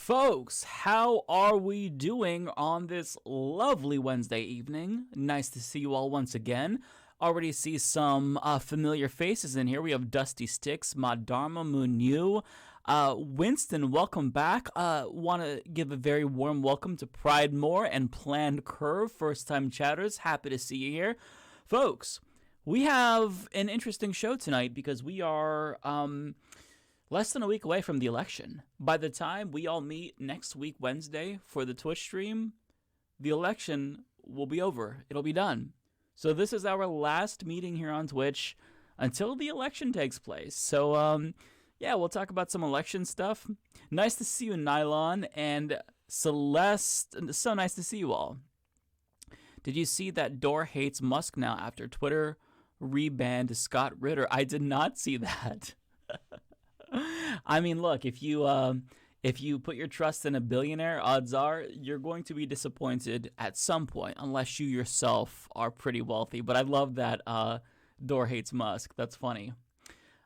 Folks, how are we doing on this lovely Wednesday evening? Nice to see you all once again. Already see some familiar faces in here. We have Dusty Sticks, Madharma Munyu, Winston, welcome back. Want to give a very warm welcome to Pride Moore and Planned Curve, first-time chatters. Happy to see you here. Folks, we have an interesting show tonight because we are less than a week away from the election. By the time we all meet next week, Wednesday, for the Twitch stream, the election will be over. It'll be done. So this is our last meeting here on Twitch until the election takes place. So, yeah, we'll talk about some election stuff. Nice to see you, Nylon and Celeste. So nice to see you all. Did you see that Dor hates Musk now after Twitter rebanned Scott Ritter? I did not see that. I mean, look, if you put your trust in a billionaire, odds are you're going to be disappointed at some point, unless you yourself are pretty wealthy. But I love that Dor hates Musk. That's funny.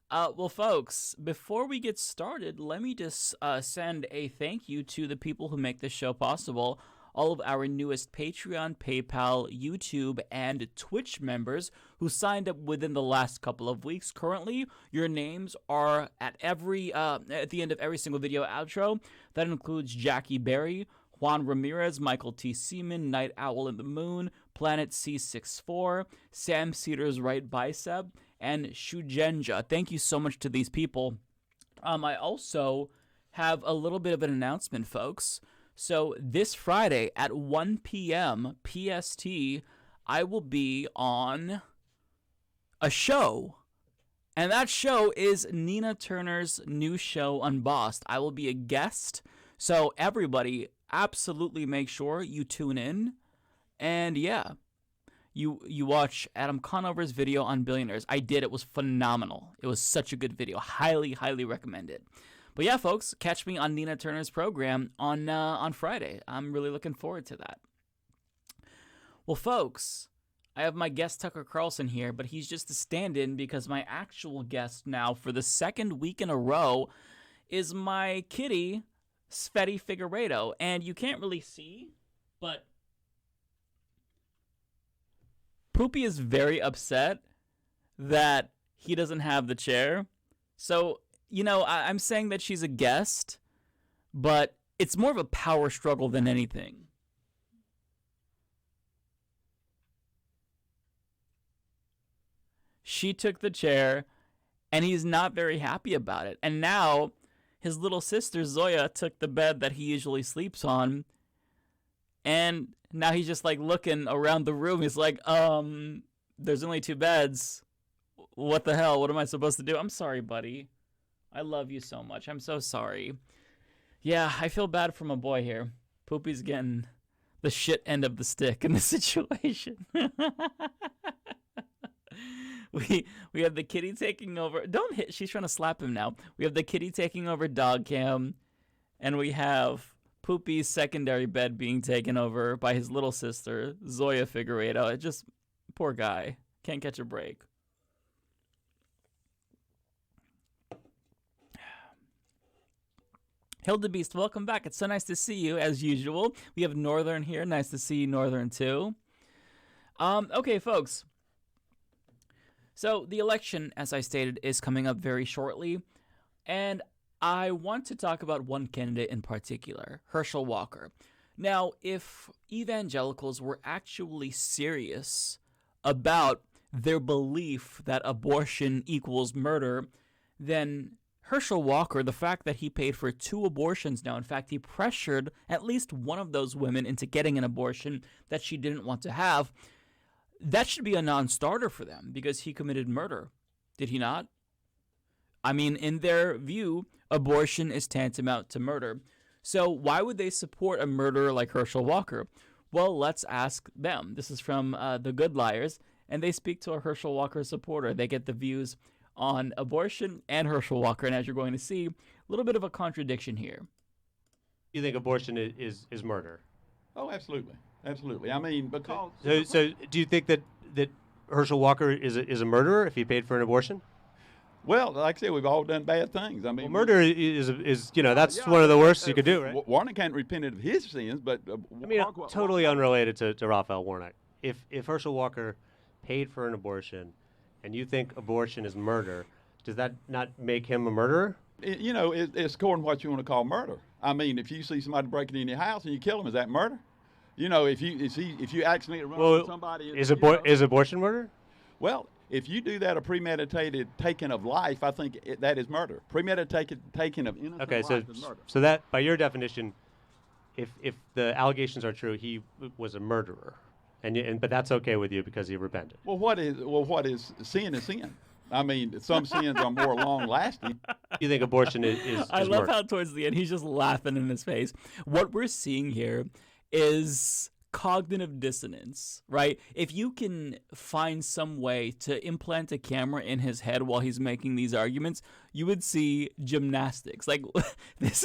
Well, folks, before we get started, let me just send a thank you to the people who make this show possible. All of our newest Patreon, PayPal, YouTube, and Twitch members who signed up within the last couple of weeks. Currently, your names are at the end of every single video outro. That includes Jackie Berry, Juan Ramirez, Michael T. Seaman, Night Owl in the Moon, Planet C64, Sam Cedar's Right Bicep, and Shujenja. Thank you so much to these people. I also have a little bit of an announcement, folks. So this Friday at 1 p.m. PST, I will be on a show. And that show is Nina Turner's new show, Unbossed. I will be a guest. So everybody, absolutely make sure you tune in. And yeah, you watch Adam Conover's video on billionaires. I did. It was phenomenal. It was such a good video. Highly, highly recommend it. But yeah, folks, catch me on Nina Turner's program on Friday. I'm really looking forward to that. Well, folks, I have my guest Tucker Carlson here, but he's just a stand-in because my actual guest now for the second week in a row is my kitty, Sveti Figueiredo. And you can't really see, but Poopy is very upset that he doesn't have the chair. So, you know, I'm saying that she's a guest, but it's more of a power struggle than anything. She took the chair, and he's not very happy about it. And now his little sister, Zoya, took the bed that he usually sleeps on, and now he's just, like, looking around the room. He's like, there's only 2 beds. What the hell? What am I supposed to do? I'm sorry, buddy. I love you so much. I'm so sorry. Yeah, I feel bad for my boy here. Poopy's getting the shit end of the stick in this situation. We have the kitty taking over. Don't hit. She's trying to slap him now. We have the kitty taking over dog cam. And we have Poopy's secondary bed being taken over by his little sister, Zoya Figueiredo. It just, poor guy. Can't catch a break. Hildebeest, welcome back. It's so nice to see you, as usual. We have Northern here. Nice to see you, Northern, too. Okay, folks. So, the election, as I stated, is coming up very shortly. And I want to talk about one candidate in particular, Herschel Walker. Now, if evangelicals were actually serious about their belief that abortion equals murder, then Herschel Walker, the fact that he paid for 2 abortions now, in fact, he pressured at least one of those women into getting an abortion that she didn't want to have, that should be a non-starter for them because he committed murder. Did he not? I mean, in their view, abortion is tantamount to murder. So why would they support a murderer like Herschel Walker? Well, let's ask them. This is from The Good Liars, and they speak to a Herschel Walker supporter. They get the views on abortion and Herschel Walker, and as you're going to see, a little bit of a contradiction here. You think abortion is murder? Oh, absolutely. Absolutely. I mean, because... So do you think that Herschel Walker is a murderer if he paid for an abortion? Well, like I said, we've all done bad things. I Well, mean, murder is that's yeah, one of the worst you could do, right? Warner can't repent of his sins, but I mean, totally unrelated to Raphael Warnock. If Herschel Walker paid for an abortion, and you think abortion is murder, does that not make him a murderer? It's according to what you want to call murder. I mean, if you see somebody breaking in your house and you kill them, is that murder? If you accidentally run over somebody, is abortion murder? Well, if you do that, a premeditated taking of life, I think that is murder. Premeditated taking of innocent life is murder. So that, by your definition, if the allegations are true, he was a murderer, but that's okay with you because he repented. Well, what is sin is sin. I mean, some sins are more long lasting. You think abortion is I love murder? how towards the end he's just laughing in his face. What we're seeing here is cognitive dissonance, right? If you can find some way to implant a camera in his head while he's making these arguments, you would see gymnastics. Like this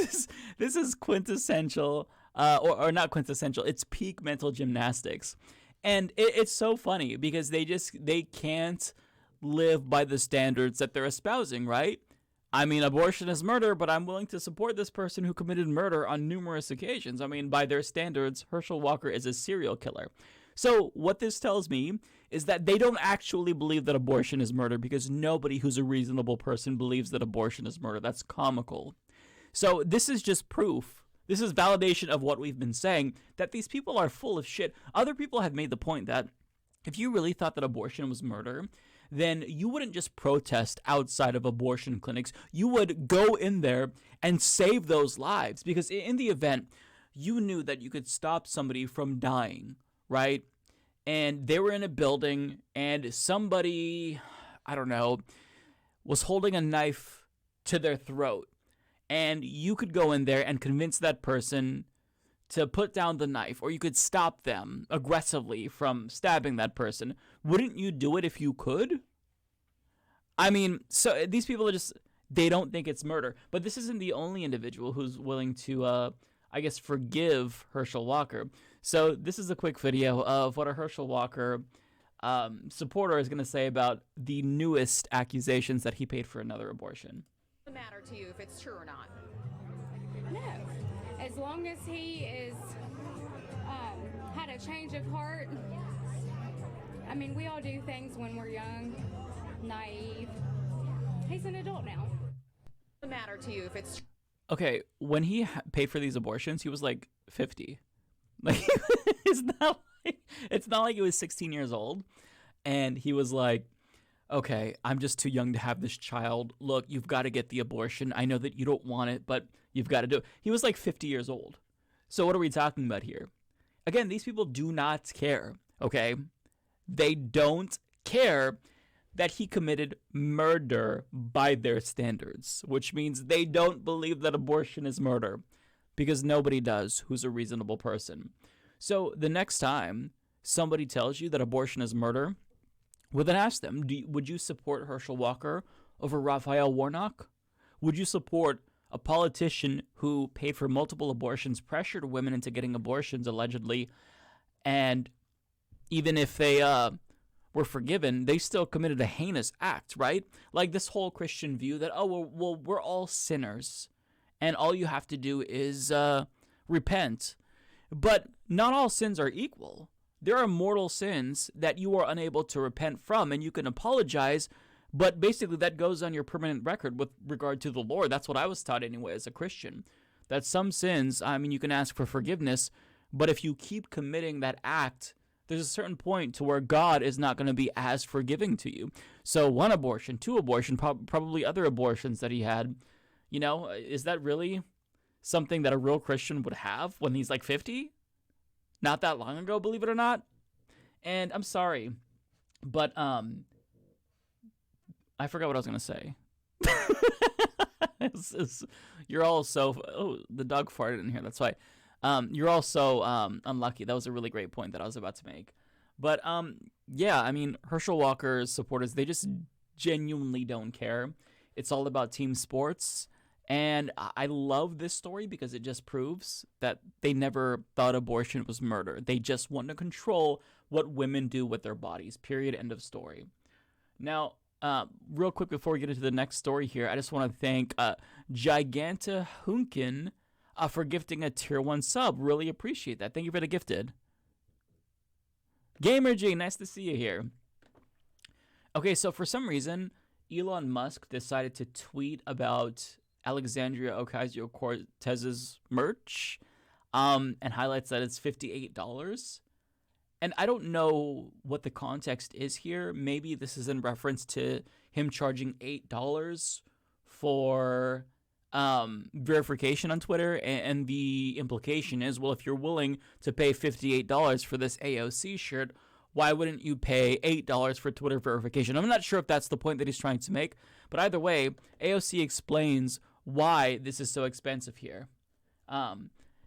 is quintessential, or not quintessential. It's peak mental gymnastics, and it's so funny because they can't live by the standards that they're espousing, right? I mean, abortion is murder, but I'm willing to support this person who committed murder on numerous occasions. I mean, by their standards, Herschel Walker is a serial killer. So what this tells me is that they don't actually believe that abortion is murder because nobody who's a reasonable person believes that abortion is murder. That's comical. So this is just proof. This is validation of what we've been saying, that these people are full of shit. Other people have made the point that if you really thought that abortion was murder, then you wouldn't just protest outside of abortion clinics. You would go in there and save those lives, because in the event you knew that you could stop somebody from dying, right? And they were in a building and somebody, I don't know, was holding a knife to their throat, and you could go in there and convince that person to put down the knife, or you could stop them aggressively from stabbing that person. Wouldn't you do it if you could? I mean, so these people are just, they don't think it's murder. But this isn't the only individual who's willing to, I guess, forgive Herschel Walker. So this is a quick video of what a Herschel Walker supporter is going to say about the newest accusations that he paid for another abortion. Does it matter to you if it's true or not? No. As long as he is had a change of heart. I mean, we all do things when we're young, naive. He's an adult now. Does it matter to you if it's true? Okay, when he paid for these abortions, he was like 50. Like, it's not like he was 16 years old, and he was like, okay, I'm just too young to have this child. Look, you've got to get the abortion. I know that you don't want it, but you've got to do it. He was like 50 years old. So what are we talking about here? Again, these people do not care, okay? They don't care that he committed murder by their standards, which means they don't believe that abortion is murder, because nobody does who's a reasonable person. So the next time somebody tells you that abortion is murder, well, then ask them, would you support Herschel Walker over Raphael Warnock? Would you support a politician who paid for multiple abortions, pressured women into getting abortions, allegedly, and even if they were forgiven, they still committed a heinous act, right? Like this whole Christian view that, oh, well, we're all sinners, and all you have to do is repent. But not all sins are equal. There are mortal sins that you are unable to repent from, and you can apologize, but basically that goes on your permanent record with regard to the Lord. That's what I was taught anyway as a Christian, that some sins, I mean, you can ask for forgiveness, but if you keep committing that act, there's a certain point to where God is not going to be as forgiving to you. So 1 abortion, 2 abortion, probably other abortions that he had, you know, is that really something that a real Christian would have when he's like 50? Not that long ago, believe it or not. And I'm sorry, but I forgot what I was going to say. You're all so, oh, the dog farted in here, that's why. You're all so unlucky. That was a really great point that I was about to make. But yeah, I mean, Herschel Walker's supporters, they just genuinely don't care. It's all about team sports. And I love this story because it just proves that they never thought abortion was murder. They just want to control what women do with their bodies. Period. End of story. Now, Real quick before we get into the next story here, I just want to thank Giganta Hunkin for gifting a tier 1 sub. Really appreciate that. Thank you for the gifted. Gamer G, nice to see you here. Okay, so for some reason, Elon Musk decided to tweet about Alexandria Ocasio-Cortez's merch and highlights that it's $58. And I don't know what the context is here. Maybe this is in reference to him charging $8 for verification on Twitter. And the implication is, well, if you're willing to pay $58 for this AOC shirt, why wouldn't you pay $8 for Twitter verification? I'm not sure if that's the point that he's trying to make. But either way, AOC explains why this is so expensive here.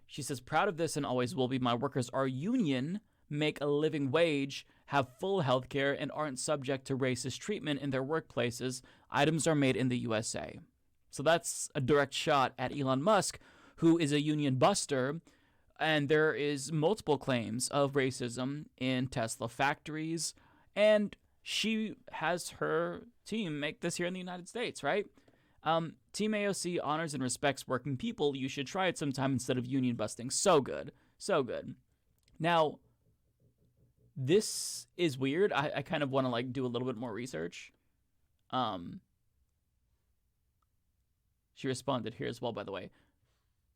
She says, proud of this and always will be. My workers are union, make a living wage, have full health care, and aren't subject to racist treatment in their workplaces. Items are made in the USA. So that's a direct shot at Elon Musk, who is a union buster, and there is multiple claims of racism in Tesla factories, and she has her team make this here in the United States, right? Team AOC honors and respects working people. You should try it sometime instead of union busting. So good. So good. Now, this is weird. I kind of want to like do a little bit more research. She responded here as well, by the way.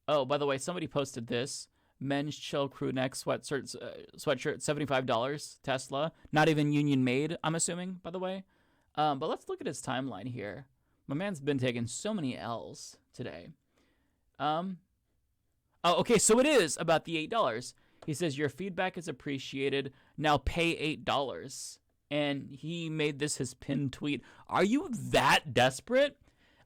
Oh, by the way, somebody posted this. Men's chill crew neck sweatshirt, $75, Tesla. Not even union made, I'm assuming, by the way. But let's look at his timeline here. My man's been taking so many L's today. Oh, okay, so it is about the $8. He says, your feedback is appreciated. Now pay $8. And he made this his pinned tweet. Are you that desperate?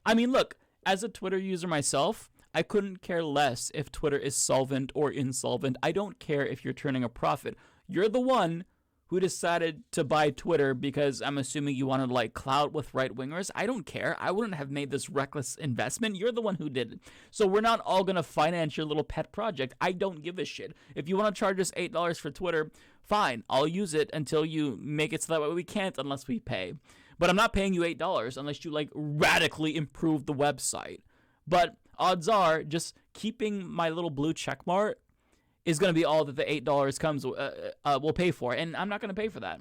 I mean, look, as a Twitter user myself, I couldn't care less if Twitter is solvent or insolvent. I don't care if you're turning a profit. You're the one who decided to buy Twitter because I'm assuming you wanted like clout with right-wingers. I don't care. I wouldn't have made this reckless investment. You're the one who did it. So we're not all going to finance your little pet project. I don't give a shit. If you want to charge us $8 for Twitter, fine. I'll use it until you make it so that way we can't unless we pay. But I'm not paying you $8 unless you like radically improve the website. But odds are just keeping my little blue check mark is going to be all that the $8 will pay for, and I'm not going to pay for that.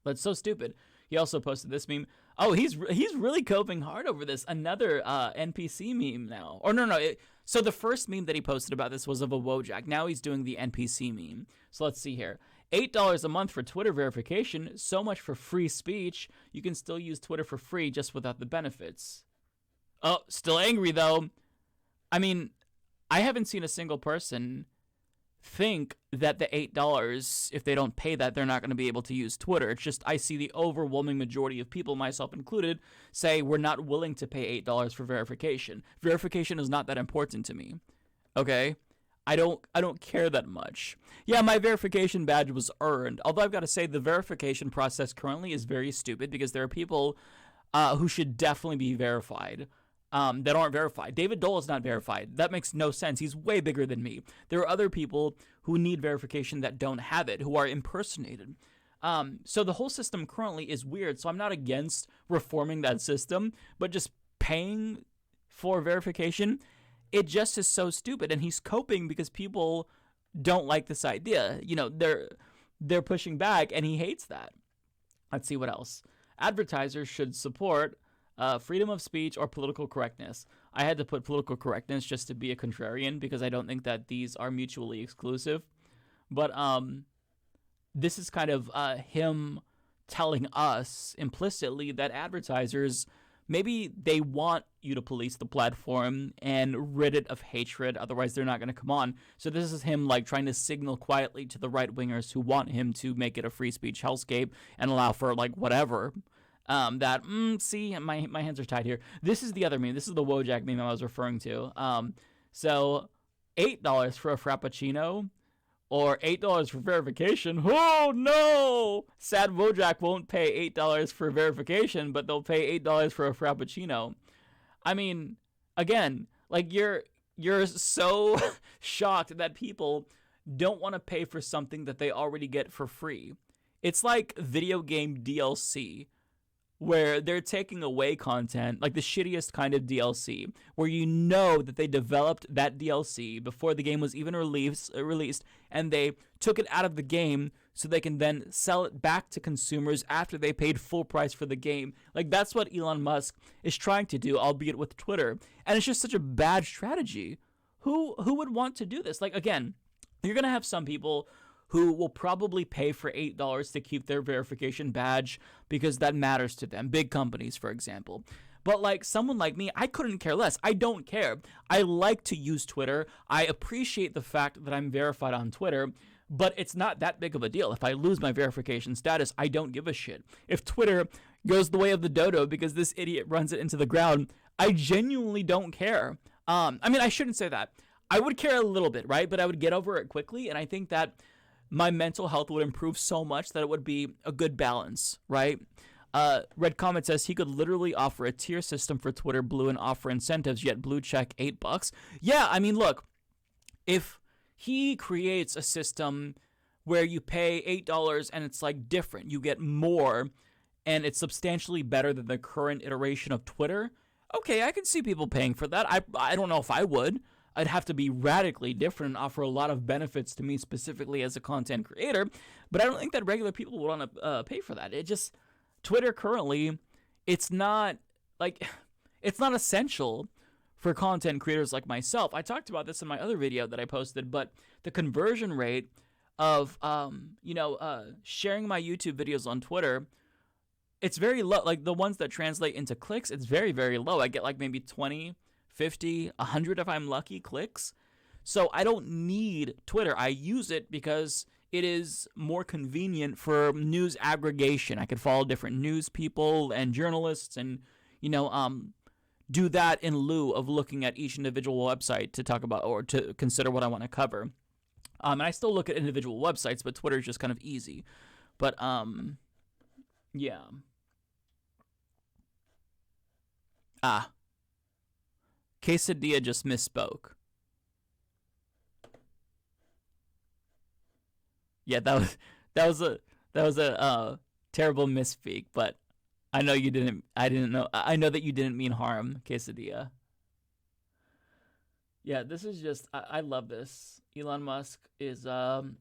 But it's so stupid. He also posted this meme. Oh, he's really coping hard over this. Another NPC meme now. Or no. So the first meme that he posted about this was of a Wojak. Now he's doing the NPC meme. So let's see here. $8 a month for Twitter verification. So much for free speech. You can still use Twitter for free just without the benefits. Oh, still angry though. I mean, I haven't seen a single person think that the $8, if they don't pay that, they're not going to be able to use Twitter. It's just I see the overwhelming majority of people, myself included, say we're not willing to pay $8 for verification. Verification is not that important to me. Okay? I don't care that much. Yeah, my verification badge was earned. Although I've got to say the verification process currently is very stupid because there are people who should definitely be verified. That aren't verified. David Dole is not verified. That makes no sense. He's way bigger than me. There are other people who need verification that don't have it, who are impersonated. So the whole system currently is weird. So I'm not against reforming that system, but just paying for verification, it just is so stupid. And he's coping because people don't like this idea. You know, they're pushing back, and he hates that. Let's see what else. Advertisers should support freedom of speech or political correctness. I had to put political correctness just to be a contrarian because I don't think that these are mutually exclusive. But this is kind of him telling us implicitly that advertisers, maybe they want you to police the platform and rid it of hatred, otherwise they're not going to come on. So this is him like trying to signal quietly to the right-wingers who want him to make it a free speech hellscape and allow for like whatever. See, my hands are tied here. This is the other meme. This is the Wojak meme I was referring to. So $8 for a Frappuccino or $8 for verification. Oh, no! Sad Wojak won't pay $8 for verification, but they'll pay $8 for a Frappuccino. I mean, again, like you're so shocked that people don't want to pay for something that they already get for free. It's like video game DLC. where they're taking away content, like the shittiest kind of DLC, where you know that they developed that DLC before the game was even released, and they took it out of the game so they can then sell it back to consumers after they paid full price for the game. Like, that's what Elon Musk is trying to do, albeit with Twitter. And it's just such a bad strategy. Who would want to do this? Like, again, you're going to have some people who will probably pay for $8 to keep their verification badge because that matters to them. Big companies, for example. But like someone like me, I couldn't care less. I don't care. I like to use Twitter. I appreciate the fact that I'm verified on Twitter, but it's not that big of a deal. If I lose my verification status, I don't give a shit. If Twitter goes the way of the dodo because this idiot runs it into the ground, I genuinely don't care. I mean, I shouldn't say that. I would care a little bit, right? But I would get over it quickly, and I think that my mental health would improve so much that it would be a good balance, right? Red Comet says he could literally offer a tier system for Twitter Blue and offer incentives, yet blue check $8. Yeah, I mean, look, if he creates a system where you pay $8 and it's like different, you get more, and it's substantially better than the current iteration of Twitter, okay, I can see people paying for that. I don't know if I would. I'd have to be radically different and offer a lot of benefits to me specifically as a content creator, but I don't think that regular people would want to pay for that. It just, Twitter currently, it's not essential for content creators like myself. I talked about this in my other video that I posted, but the conversion rate of, sharing my YouTube videos on Twitter, it's very low. Like the ones that translate into clicks, it's very, very low. I get like maybe 20, 50, 100 if I'm lucky clicks. So I don't need Twitter. I use it because it is more convenient for news aggregation. I could follow different news people and journalists and, do that in lieu of looking at each individual website to talk about or to consider what I want to cover. And I still look at individual websites, but Twitter is just kind of easy. But, yeah. Quesadilla just misspoke. Yeah, that was a terrible misspeak, but I know you didn't. I know that you didn't mean harm, Quesadilla. Yeah, this is just. I love this. Elon Musk is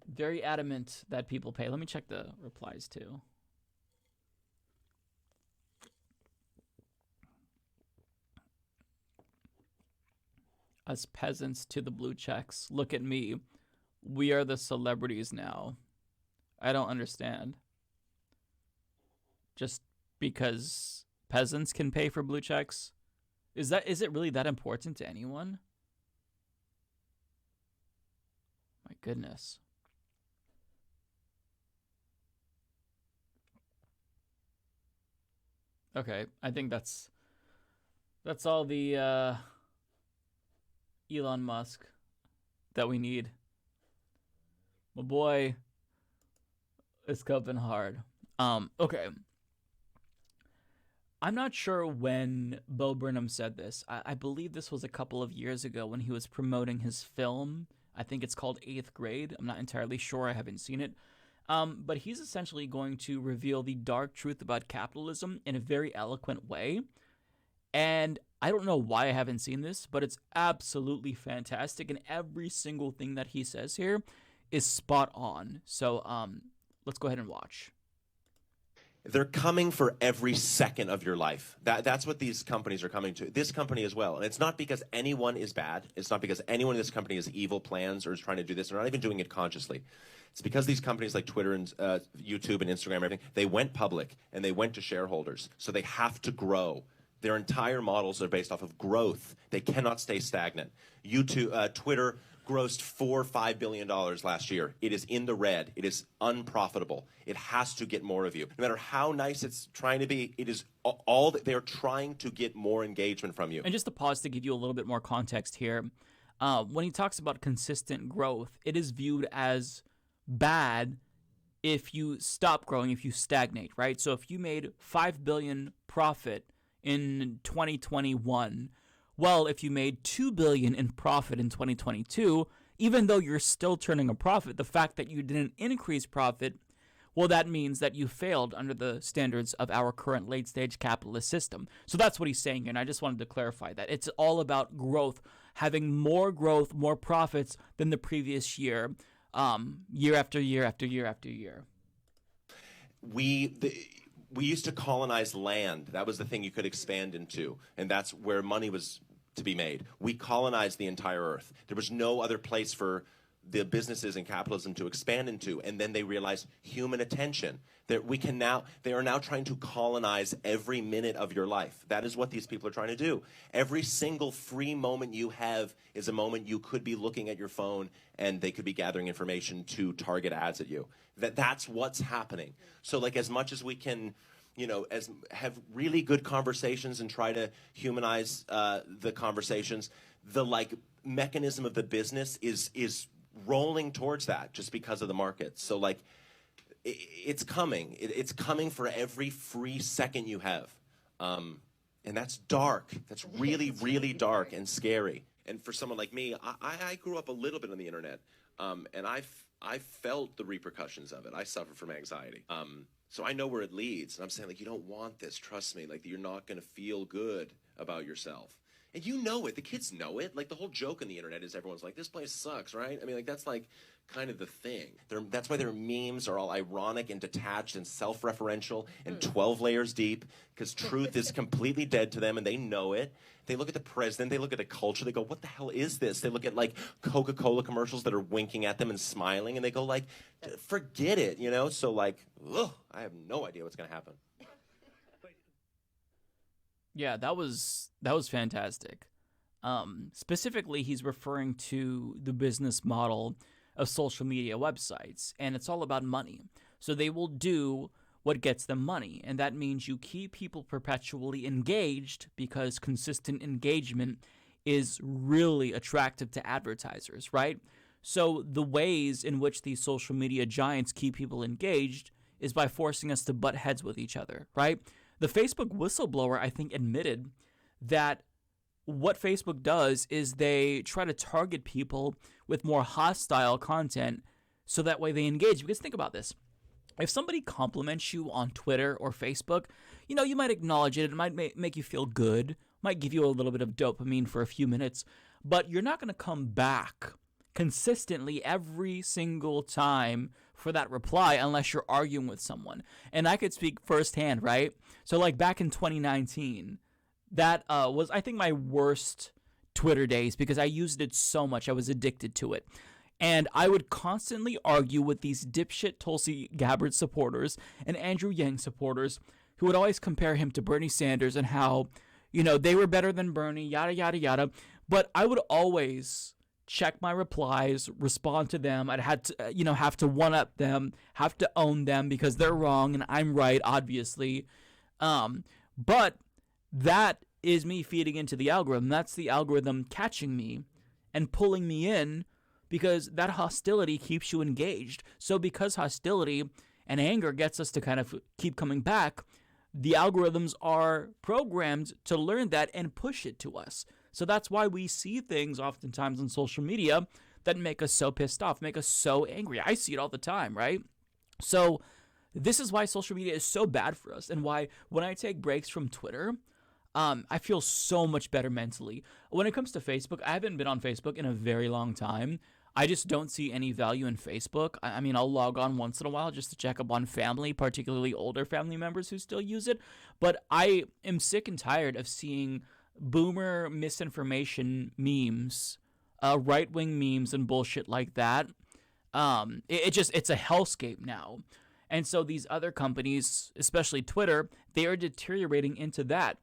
very adamant that people pay. Let me check the replies too. Us peasants to the blue checks. Look at me. We are the celebrities now. I don't understand. Just because peasants can pay for blue checks? Is it really that important to anyone? My goodness. Okay, I think that's all the Elon Musk that we need. My boy is coping hard. Okay. I'm not sure when Bo Burnham said this. I believe this was a couple of years ago when he was promoting his film. I think it's called 8th Grade. I'm not entirely sure. I haven't seen it. But he's essentially going to reveal the dark truth about capitalism in a very eloquent way. And I don't know why I haven't seen this, but it's absolutely fantastic. And every single thing that he says here is spot on. So let's go ahead and watch. They're coming for every second of your life. That's what these companies are coming to. This company as well. And it's not because anyone is bad. It's not because anyone in this company has evil plans or is trying to do this. They're not even doing it consciously. It's because these companies like Twitter and YouTube and Instagram and everything, they went public and they went to shareholders. So they have to grow. Their entire models are based off of growth. They cannot stay stagnant. Twitter grossed $4-5 billion last year. It is in the red. It is unprofitable. It has to get more of you. No matter how nice it's trying to be, it is all that they're trying to get more engagement from you. And just to pause to give you a little bit more context here, when he talks about consistent growth, it is viewed as bad if you stop growing, if you stagnate, right? So if you made $5 billion profit in 2021, well, if you made $2 billion in profit in 2022, even though you're still turning a profit, the fact that you didn't increase profit well, that means that you failed under the standards of our current late-stage capitalist system. So that's what he's saying here, and I just wanted to clarify that. It's all about growth, having more growth, more profits than the previous year, year after year after year after year. We used to colonize land. That was the thing you could expand into, and that's where money was to be made. We colonized the entire earth. There was no other place for the businesses and capitalism to expand into, and then they realized human attention. That they are now trying to colonize every minute of your life. That is what these people are trying to do. Every single free moment you have is a moment you could be looking at your phone, and they could be gathering information to target ads at you. That's what's happening. So, like, as much as we can, have really good conversations and try to humanize the conversations, the mechanism of the business is rolling towards that just because of the market. So it's coming. It's coming for every free second you have. And that's dark. That's really, really dark and scary. And for someone like me, I grew up a little bit on the internet, and I felt the repercussions of it. I suffer from anxiety. So I know where it leads. And I'm saying, you don't want this. Trust me. You're not going to feel good about yourself. And you know it. The kids know it. The whole joke on the internet is everyone's like, this place sucks, right? I mean, that's kind of the thing. That's why their memes are all ironic and detached and self-referential and 12 layers deep, because truth is completely dead to them, and they know it. They look at the president. They look at the culture. They go, what the hell is this? They look at, Coca-Cola commercials that are winking at them and smiling, and they go, forget it, So, I have no idea what's going to happen. Yeah, that was fantastic. Specifically, he's referring to the business model of social media websites, and it's all about money. So they will do what gets them money, and that means you keep people perpetually engaged because consistent engagement is really attractive to advertisers, right? So the ways in which these social media giants keep people engaged is by forcing us to butt heads with each other, right? The Facebook whistleblower, I think, admitted that what Facebook does is they try to target people with more hostile content so that way they engage. Because think about this. If somebody compliments you on Twitter or Facebook, you might acknowledge it. It might make you feel good, might give you a little bit of dopamine for a few minutes, but you're not going to come back consistently every single time for that reply unless you're arguing with someone. And I could speak firsthand, right? So back in 2019, that was, I think, my worst Twitter days because I used it so much. I was addicted to it. And I would constantly argue with these dipshit Tulsi Gabbard supporters and Andrew Yang supporters who would always compare him to Bernie Sanders and how, they were better than Bernie, yada, yada, yada. But I would always check my replies, respond to them. I'd had to, have to one-up them, have to own them because they're wrong and I'm right, obviously. But that is me feeding into the algorithm. That's the algorithm catching me and pulling me in because that hostility keeps you engaged. So because hostility and anger gets us to kind of keep coming back, the algorithms are programmed to learn that and push it to us. So that's why we see things oftentimes on social media that make us so pissed off, make us so angry. I see it all the time, right? So this is why social media is so bad for us and why when I take breaks from Twitter, I feel so much better mentally. When it comes to Facebook, I haven't been on Facebook in a very long time. I just don't see any value in Facebook. I mean, I'll log on once in a while just to check up on family, particularly older family members who still use it. But I am sick and tired of seeing boomer misinformation memes, right-wing memes and bullshit like that. It's a hellscape now. And so these other companies, especially Twitter, they are deteriorating into that.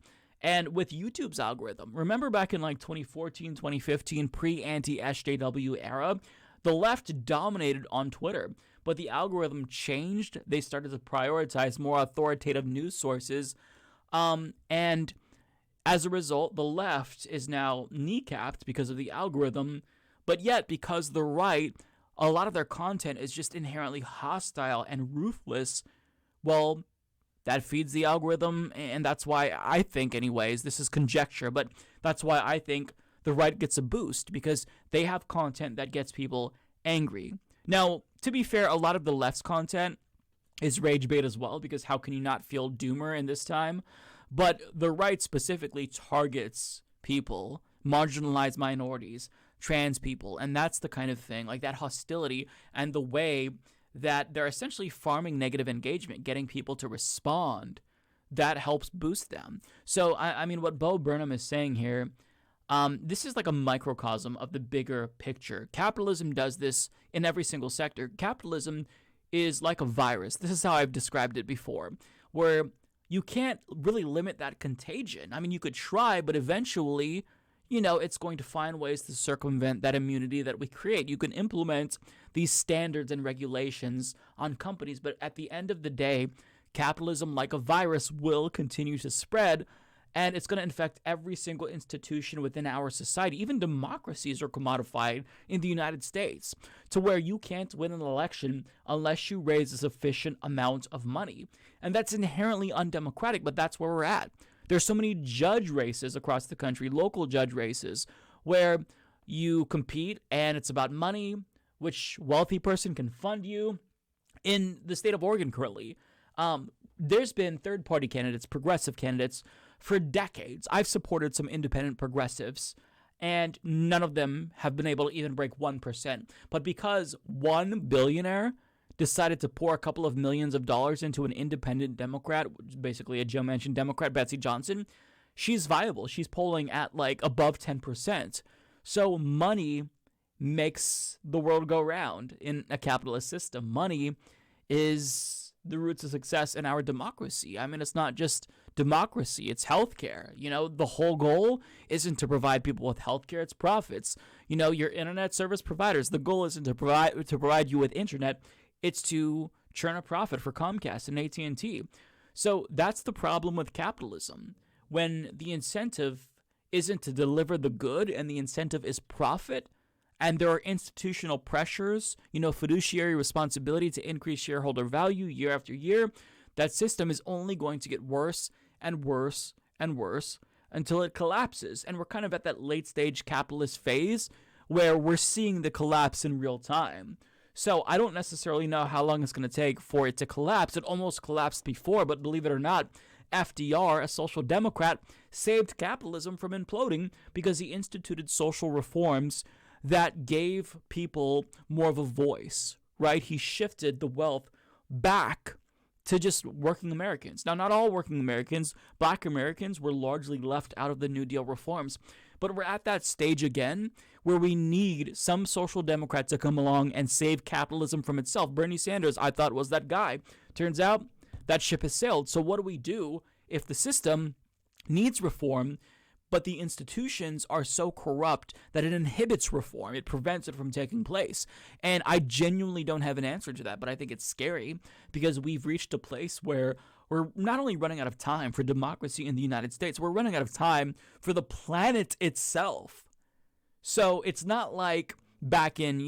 And with YouTube's algorithm, remember back in 2014, 2015, pre-anti-SJW era, the left dominated on Twitter, but the algorithm changed. They started to prioritize more authoritative news sources, and as a result, the left is now kneecapped because of the algorithm, but yet because the right, a lot of their content is just inherently hostile and ruthless, well, that feeds the algorithm, and that's why I think, anyways, this is conjecture, but that's why I think the right gets a boost, because they have content that gets people angry. Now, to be fair, a lot of the left's content is rage bait as well, because how can you not feel doomer in this time? But the right specifically targets people, marginalized minorities, trans people, and that's the kind of thing, like that hostility and the way that they're essentially farming negative engagement, getting people to respond, that helps boost them. So, I mean, what Bo Burnham is saying here, this is like a microcosm of the bigger picture. Capitalism does this in every single sector. Capitalism is like a virus. This is how I've described it before, where you can't really limit that contagion. I mean, you could try, but eventually, it's going to find ways to circumvent that immunity that we create. You can implement these standards and regulations on companies, but at the end of the day, capitalism, like a virus, will continue to spread, and it's going to infect every single institution within our society. Even democracies are commodified in the United States to where you can't win an election unless you raise a sufficient amount of money. And that's inherently undemocratic, but that's where we're at. There's so many judge races across the country, local judge races, where you compete and it's about money, which wealthy person can fund you. In the state of Oregon currently, there's been third-party candidates, progressive candidates, for decades. I've supported some independent progressives, and none of them have been able to even break 1%. But because one billionaire decided to pour a couple of millions of dollars into an independent Democrat, basically a Joe Manchin Democrat, Betsy Johnson, she's viable. She's polling at like above 10%. So money makes the world go round in a capitalist system. Money is the roots of success in our democracy. I mean, it's not just democracy, it's healthcare. The whole goal isn't to provide people with healthcare, it's profits. Your internet service providers, the goal isn't to provide you with internet, it's to churn a profit for Comcast and AT&T. So that's the problem with capitalism. When the incentive isn't to deliver the good and the incentive is profit, and there are institutional pressures, fiduciary responsibility to increase shareholder value year after year, that system is only going to get worse and worse and worse until it collapses. And we're kind of at that late stage capitalist phase where we're seeing the collapse in real time. So I don't necessarily know how long it's going to take for it to collapse. It almost collapsed before, but believe it or not, FDR, a social democrat, saved capitalism from imploding because he instituted social reforms that gave people more of a voice, right? He shifted the wealth back to just working Americans. Now, not all working Americans. Black Americans were largely left out of the New Deal reforms. But we're at that stage again where we need some social democrat to come along and save capitalism from itself. Bernie Sanders, I thought, was that guy. Turns out that ship has sailed. So what do we do if the system needs reform, but the institutions are so corrupt that it inhibits reform? It prevents it from taking place. And I genuinely don't have an answer to that, but I think it's scary because we've reached a place where we're not only running out of time for democracy in the United States, we're running out of time for the planet itself. So it's not like back in,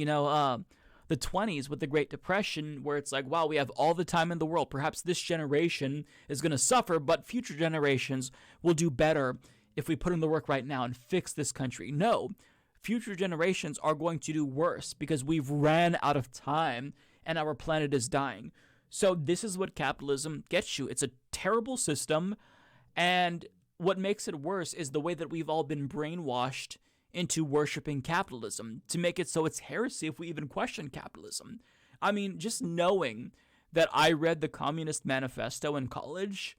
the 20s with the Great Depression, where it's like, wow, we have all the time in the world. Perhaps this generation is going to suffer, but future generations will do better if we put in the work right now and fix this country. No, future generations are going to do worse because we've ran out of time and our planet is dying. So this is what capitalism gets you. It's a terrible system, and what makes it worse is the way that we've all been brainwashed into worshiping capitalism to make it so it's heresy if we even question capitalism. I mean, just knowing that I read the Communist Manifesto in college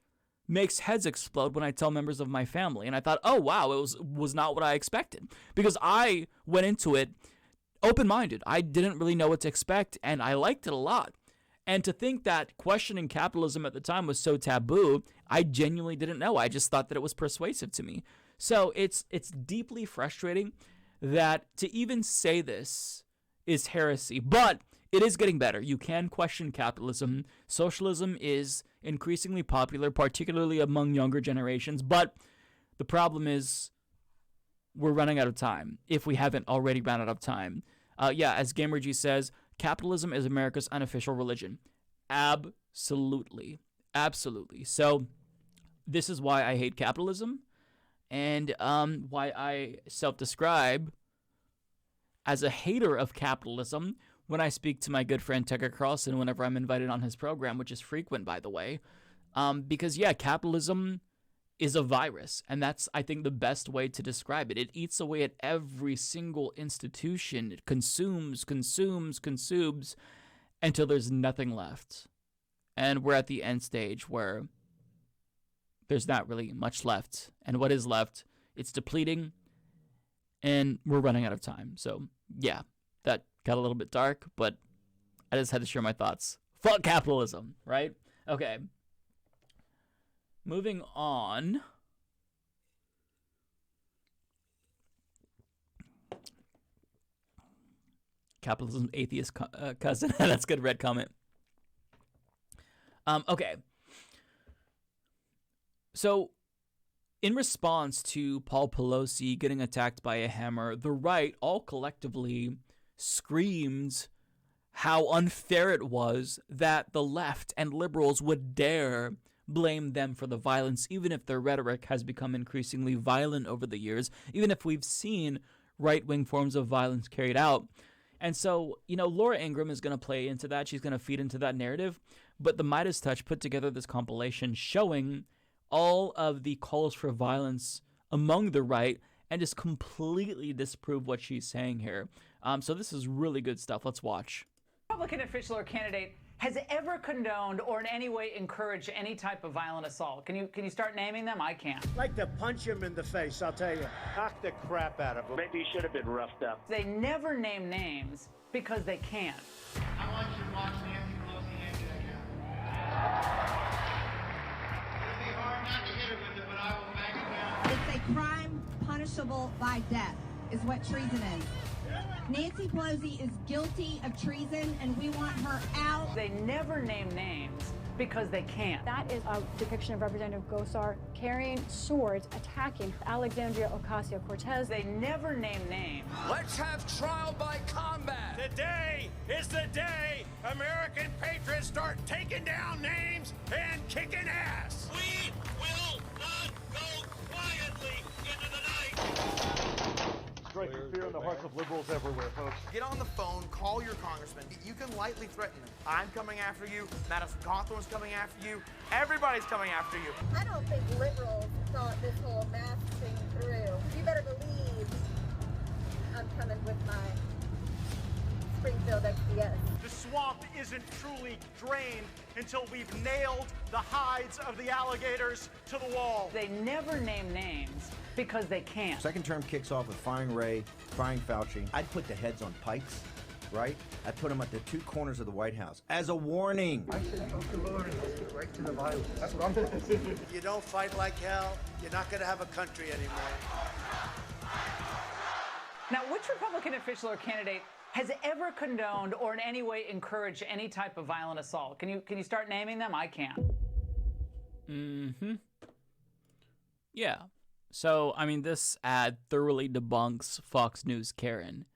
makes heads explode when I tell members of my family. And I thought, oh, wow, it was not what I expected. Because I went into it open-minded. I didn't really know what to expect, and I liked it a lot. And to think that questioning capitalism at the time was so taboo, I genuinely didn't know. I just thought that it was persuasive to me. So it's deeply frustrating that to even say this is heresy, but it is getting better. You can question capitalism. Socialism is increasingly popular, particularly among younger generations, but the problem is we're running out of time, if we haven't already run out of time. As GamerG says, capitalism is America's unofficial religion. Absolutely. Absolutely. So this is why I hate capitalism, and why I self-describe as a hater of capitalism, when I speak to my good friend Tucker Carlson whenever I'm invited on his program, which is frequent, by the way. Because, yeah, capitalism is a virus, and that's, I think, the best way to describe it. It eats away at every single institution. It consumes until there's nothing left. And we're at the end stage where there's not really much left. And what is left, it's depleting, and we're running out of time. So, yeah, that got a little bit dark, but I just had to share my thoughts. Fuck capitalism, right? Okay. Moving on. Capitalism atheist cousin. That's a good red comment. Okay. So, in response to Paul Pelosi getting attacked by a hammer, the right all collectively screamed how unfair it was that the left and liberals would dare blame them for the violence, even if their rhetoric has become increasingly violent over the years, even if we've seen right-wing forms of violence carried out. And so, Laura Ingraham is going to play into that. She's going to feed into that narrative. But the Midas Touch put together this compilation showing all of the calls for violence among the right and just completely disprove what she's saying here. So this is really good stuff. Let's watch. Republican official or candidate has ever condoned or in any way encouraged any type of violent assault? Can you start naming them? I can't. I'd like to punch him in the face, I'll tell you. Knock the crap out of him. Maybe he should have been roughed up. They never name names because they can't. I want you to watch Nancy Pelosi hand you that gun. It'll be hard not to hit her with it, but I will bang it down. It's a crime punishable by death, is what treason is. Nancy Pelosi is guilty of treason, and we want her out. They never name names because they can't. That is a depiction of Representative Gosar carrying swords, attacking Alexandria Ocasio-Cortez. They never name names. Let's have trial by combat. Today is the day American patriots start taking down names and kicking ass. We will not go quietly into the night. Striking fear in the hearts of liberals everywhere, folks. Get on the phone, call your congressman. You can lightly threaten them. I'm coming after you. Madison Cawthorn's coming after you. Everybody's coming after you. I don't think liberals thought this whole mask thing through. You better believe I'm coming with my Springfield XPS. The swamp isn't truly drained until we've nailed the hides of the alligators to the wall. They never name names because they can't. Second term kicks off with firing Ray, firing Fauci. I'd put the heads on pikes, right? I'd put them at the two corners of the White House as a warning. I said, oh, the Lord, right to the violence. That's what I'm doing. You don't fight like hell, you're not going to have a country anymore. Now, which Republican official or candidate has ever condoned or in any way encouraged any type of violent assault? Can you start naming them? I can't. Yeah. So, I mean, this ad thoroughly debunks Fox News Karen.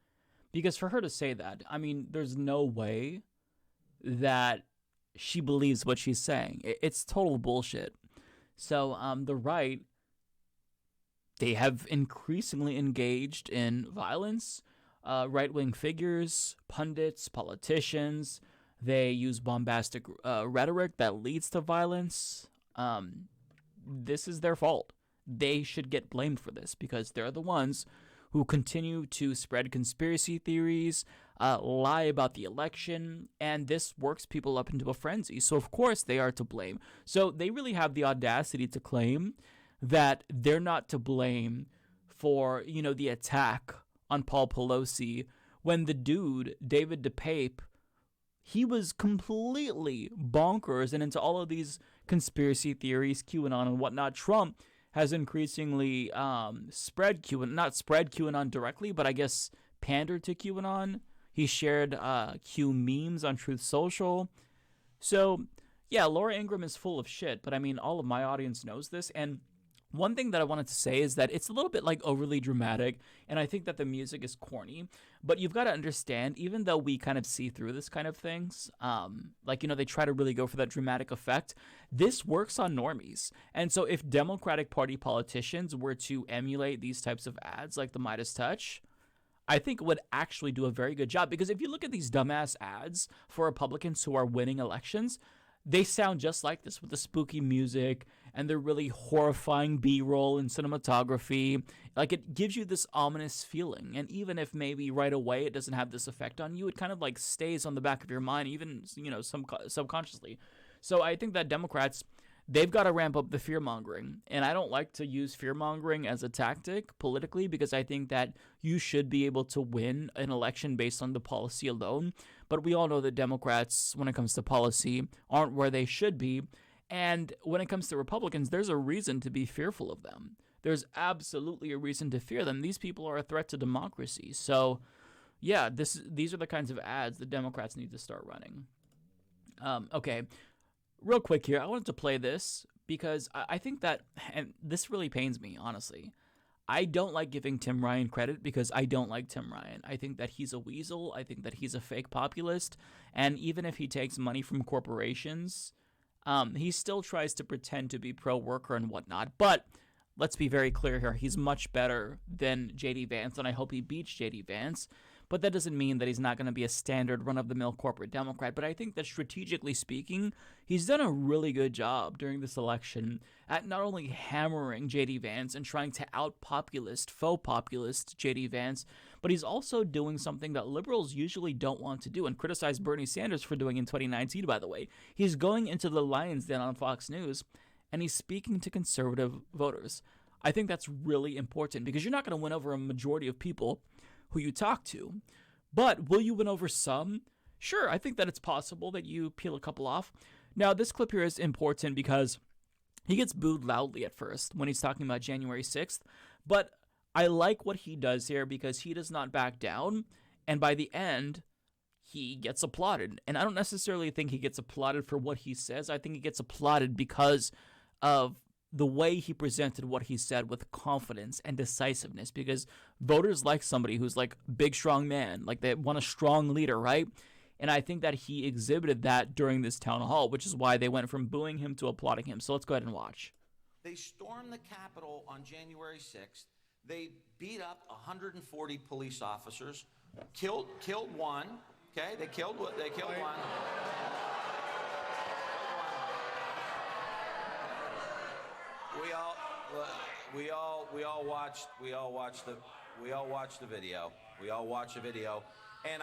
Because for her to say that, I mean, there's no way that she believes what she's saying. It's total bullshit. So, the right, they have increasingly engaged in violence. Right-wing figures, pundits, politicians, they use bombastic rhetoric that leads to violence. This is their fault. They should get blamed for this because they're the ones who continue to spread conspiracy theories, lie about the election, and this works people up into a frenzy. So, of course, they are to blame. So they really have the audacity to claim that they're not to blame for, the attack on Paul Pelosi when the dude, David DePape, he was completely bonkers and into all of these conspiracy theories, QAnon and whatnot. Trump has increasingly not spread QAnon directly, but I guess pandered to QAnon. He shared Q memes on Truth Social. So, yeah, Laura Ingraham is full of shit, but I mean, all of my audience knows this. And one thing that I wanted to say is that it's a little bit like overly dramatic, and I think that the music is corny. But you've got to understand, even though we kind of see through this kind of things, they try to really go for that dramatic effect, this works on normies. And so if Democratic Party politicians were to emulate these types of ads like the Midas Touch, I think would actually do a very good job. Because if you look at these dumbass ads for Republicans who are winning elections, they sound just like this with the spooky music and the really horrifying B-roll and cinematography. Like, it gives you this ominous feeling. And even if maybe right away it doesn't have this effect on you, it kind of like stays on the back of your mind, even, subconsciously. So I think that Democrats, they've got to ramp up the fear-mongering. And I don't like to use fear-mongering as a tactic politically, because I think that you should be able to win an election based on the policy alone. But we all know that Democrats, when it comes to policy, aren't where they should be. And when it comes to Republicans, there's a reason to be fearful of them. There's absolutely a reason to fear them. These people are a threat to democracy. So, yeah, these are the kinds of ads the Democrats need to start running. Okay. Real quick here, I wanted to play this because I think that, and this really pains me, honestly. I don't like giving Tim Ryan credit because I don't like Tim Ryan. I think that he's a weasel. I think that he's a fake populist. And even if he takes money from corporations, he still tries to pretend to be pro-worker and whatnot. But let's be very clear here. He's much better than J.D. Vance, and I hope he beats J.D. Vance. But that doesn't mean that he's not going to be a standard run-of-the-mill corporate Democrat. But I think that strategically speaking, he's done a really good job during this election at not only hammering J.D. Vance and trying to out-populist, faux-populist J.D. Vance, but he's also doing something that liberals usually don't want to do and criticize Bernie Sanders for doing in 2019, by the way. He's going into the Lion's Den on Fox News, and he's speaking to conservative voters. I think that's really important because you're not going to win over a majority of people who you talk to. But will you win over some? Sure, I think that it's possible that you peel a couple off. Now, this clip here is important because he gets booed loudly at first when he's talking about January 6th. But I like what he does here because he does not back down. And by the end, he gets applauded. And I don't necessarily think he gets applauded for what he says. I think he gets applauded because of the way he presented what he said with confidence and decisiveness, because voters like somebody who's like big, strong man, like they want a strong leader, right? And I think that he exhibited that during this town hall, which is why they went from booing him to applauding him. So let's go ahead and watch. They stormed the Capitol on January 6th. They beat up 140 police officers, killed one. Okay, they killed one. We all watched the video. We all watched the video, and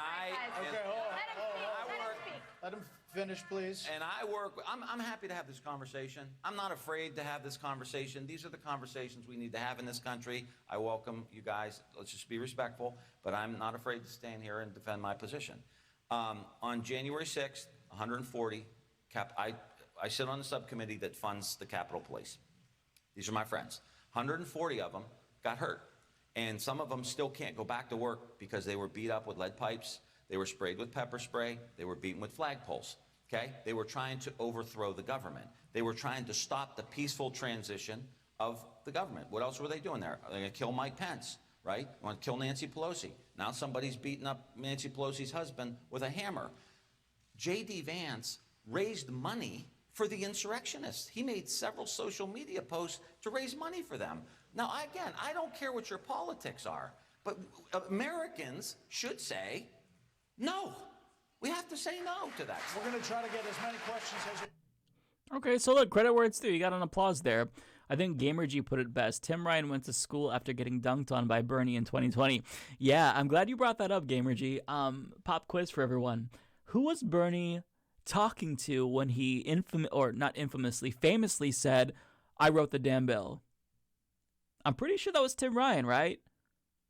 Let him finish, please. And I'm happy to have this conversation. I'm not afraid to have this conversation. These are the conversations we need to have in this country. I welcome you guys. Let's just be respectful, but I'm not afraid to stand here and defend my position. On January 6th, 140, I sit on the subcommittee that funds the Capitol Police. These are my friends. 140 of them got hurt. And some of them still can't go back to work because they were beat up with lead pipes. They were sprayed with pepper spray. They were beaten with flagpoles. Okay? They were trying to overthrow the government. They were trying to stop the peaceful transition of the government. What else were they doing there? They're going to kill Mike Pence, right? They want to kill Nancy Pelosi. Now somebody's beating up Nancy Pelosi's husband with a hammer. J.D. Vance raised money for the insurrectionists. He made several social media posts to raise money for them. Now, again, I don't care what your politics are, but Americans should say no. We have to say no to that. We're going to try to get as many questions as... Okay, so look, credit where it's due. You got an applause there. I think GamerG put it best. Tim Ryan went to school after getting dunked on by Bernie in 2020. Yeah, I'm glad you brought that up, GamerG. Pop quiz for everyone. Who was Bernie talking to when he famously said, "I wrote the damn bill"? I'm pretty sure that was Tim Ryan, right?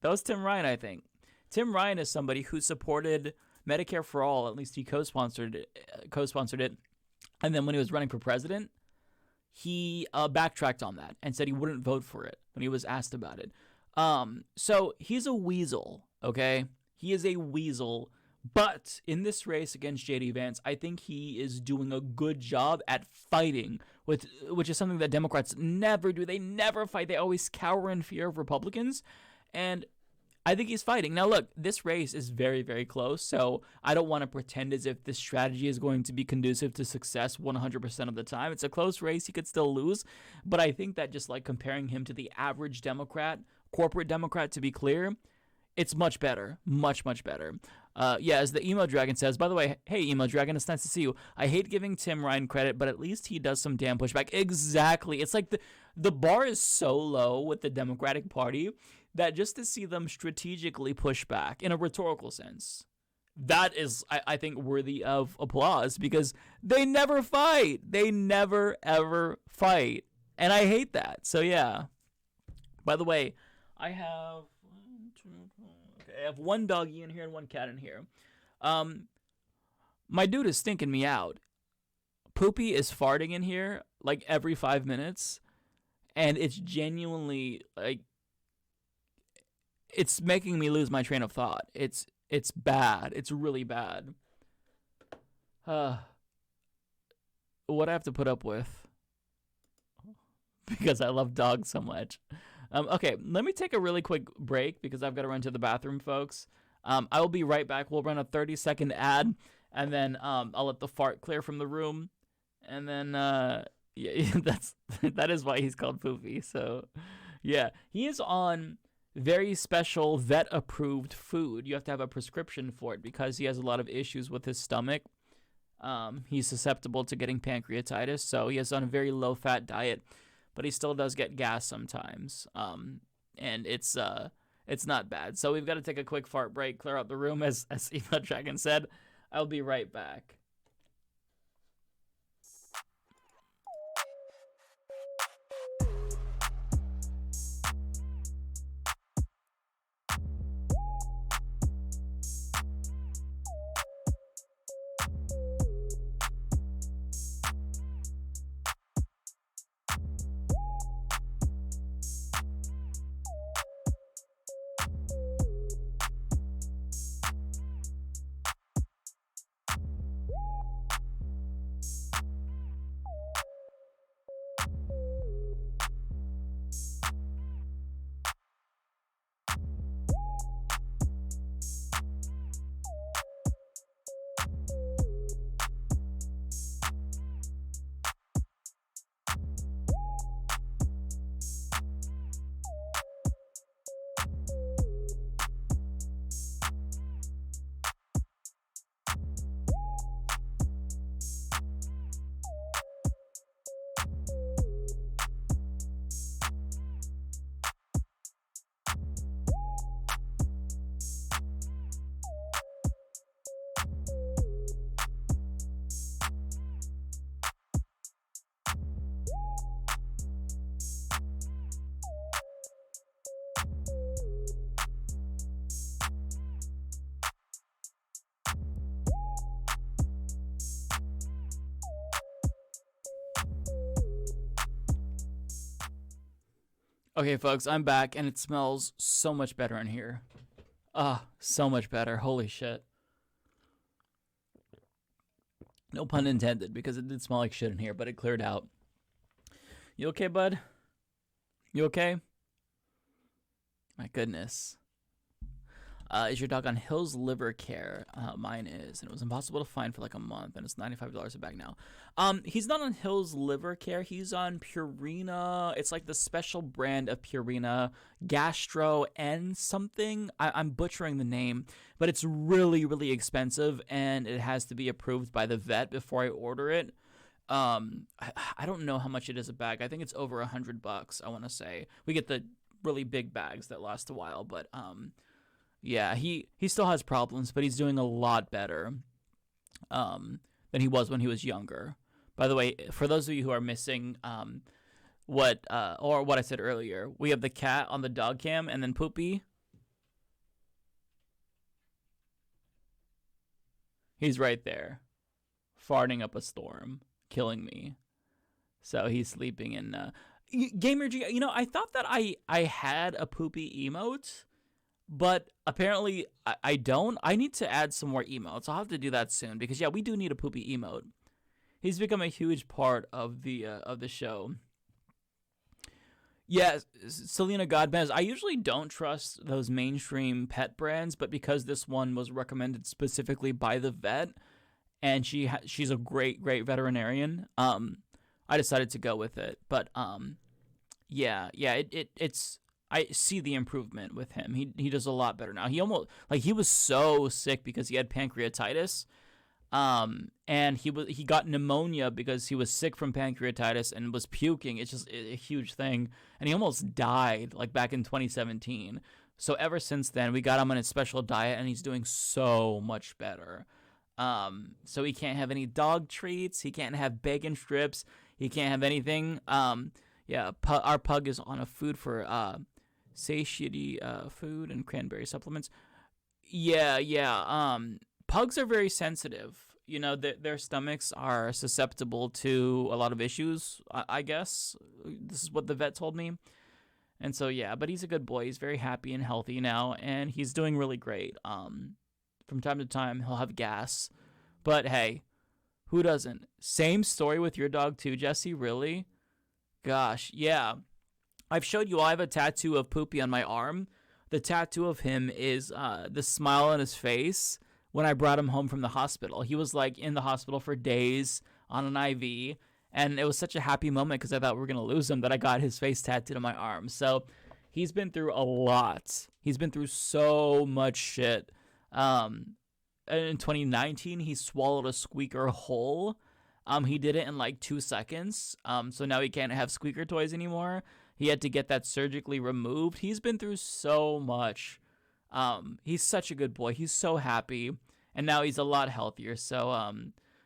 That was Tim Ryan, I think. Tim Ryan is somebody who supported Medicare for All. At least he co-sponsored it. And then when he was running for president, he backtracked on that and said he wouldn't vote for it when he was asked about it. So he's a weasel, okay? He is a weasel. But in this race against J.D. Vance, I think he is doing a good job at fighting, which is something that Democrats never do. They never fight. They always cower in fear of Republicans. And I think he's fighting. Now, look, this race is very, very close, so I don't want to pretend as if this strategy is going to be conducive to success 100% of the time. It's a close race. He could still lose. But I think that just like comparing him to the average Democrat, corporate Democrat, to be clear, it's much better. Much, much better. Yeah, as the Emo Dragon says, by the way, hey, Emo Dragon, it's nice to see you. I hate giving Tim Ryan credit, but at least he does some damn pushback. Exactly. It's like the bar is so low with the Democratic Party that just to see them strategically push back in a rhetorical sense, that is, I think, worthy of applause because they never fight. They never, ever fight. And I hate that. So, yeah. By the way, I have one doggy in here and one cat in here. My dude is stinking me out. Poopy is farting in here like every 5 minutes, and it's genuinely like it's making me lose my train of thought. It's bad. It's really bad. What I have to put up with because I love dogs so much. Okay, let me take a really quick break because I've got to run to the bathroom, folks. I will be right back. We'll run a 30-second ad, and then I'll let the fart clear from the room. And then, yeah, that is why he's called Poopy. So, yeah, he is on very special vet-approved food. You have to have a prescription for it because he has a lot of issues with his stomach. He's susceptible to getting pancreatitis, so he is on a very low-fat diet. But he still does get gas sometimes, and it's not bad. So we've got to take a quick fart break, clear out the room, as Eva Dragon said. I'll be right back. Okay, folks, I'm back, and it smells so much better in here. So much better. Holy shit. No pun intended, because it did smell like shit in here, but it cleared out. You okay, bud? You okay? My goodness. Is your dog on Hill's Liver Care? Mine is, and it was impossible to find for like a month, and it's $95 a bag now. He's not on Hill's Liver Care. He's on Purina. It's like the special brand of Purina, Gastro and something. I'm butchering the name, but it's really, really expensive, and it has to be approved by the vet before I order it. I don't know how much it is a bag. I think it's over $100. I want to say we get the really big bags that last a while, but yeah, he still has problems, but he's doing a lot better than he was when he was younger. By the way, for those of you who are missing what I said earlier, we have the cat on the dog cam and then Poopy. He's right there, farting up a storm, killing me. So he's sleeping in Gamer G. You know, I thought that I had a Poopy emote, but apparently I don't. I need to add some more emotes. I'll have to do that soon because, yeah, we do need a Poopy emote. He's become a huge part of the show. Yeah, Selena Godbez. I usually don't trust those mainstream pet brands, but because this one was recommended specifically by the vet, and she's a great veterinarian, I decided to go with it. But yeah, it's I see the improvement with him. He does a lot better now. He almost he was so sick because he had pancreatitis. And he got pneumonia because he was sick from pancreatitis and was puking. It's just a huge thing. And he almost died back in 2017. So ever since then, we got him on a special diet, and he's doing so much better. So he can't have any dog treats. He can't have bacon strips. He can't have anything. Our pug is on a food for satiety food and cranberry supplements. Pugs are very sensitive. Their stomachs are susceptible to a lot of issues, I guess. This is what the vet told me. And so, but he's a good boy. He's very happy and healthy now, and he's doing really great. From time to time, he'll have gas. But hey, who doesn't? Same story with your dog too, Jesse? Really? Gosh, yeah. I've showed you I have a tattoo of Poopy on my arm. The tattoo of him is the smile on his face when I brought him home from the hospital. He was in the hospital for days on an IV, and it was such a happy moment because I thought we were going to lose him that I got his face tattooed on my arm. So he's been through a lot. He's been through so much shit. In 2019, he swallowed a squeaker whole. He did it in 2 seconds. So now he can't have squeaker toys anymore. He had to get that surgically removed. He's been through so much. He's such a good boy. He's so happy. And now he's a lot healthier. So,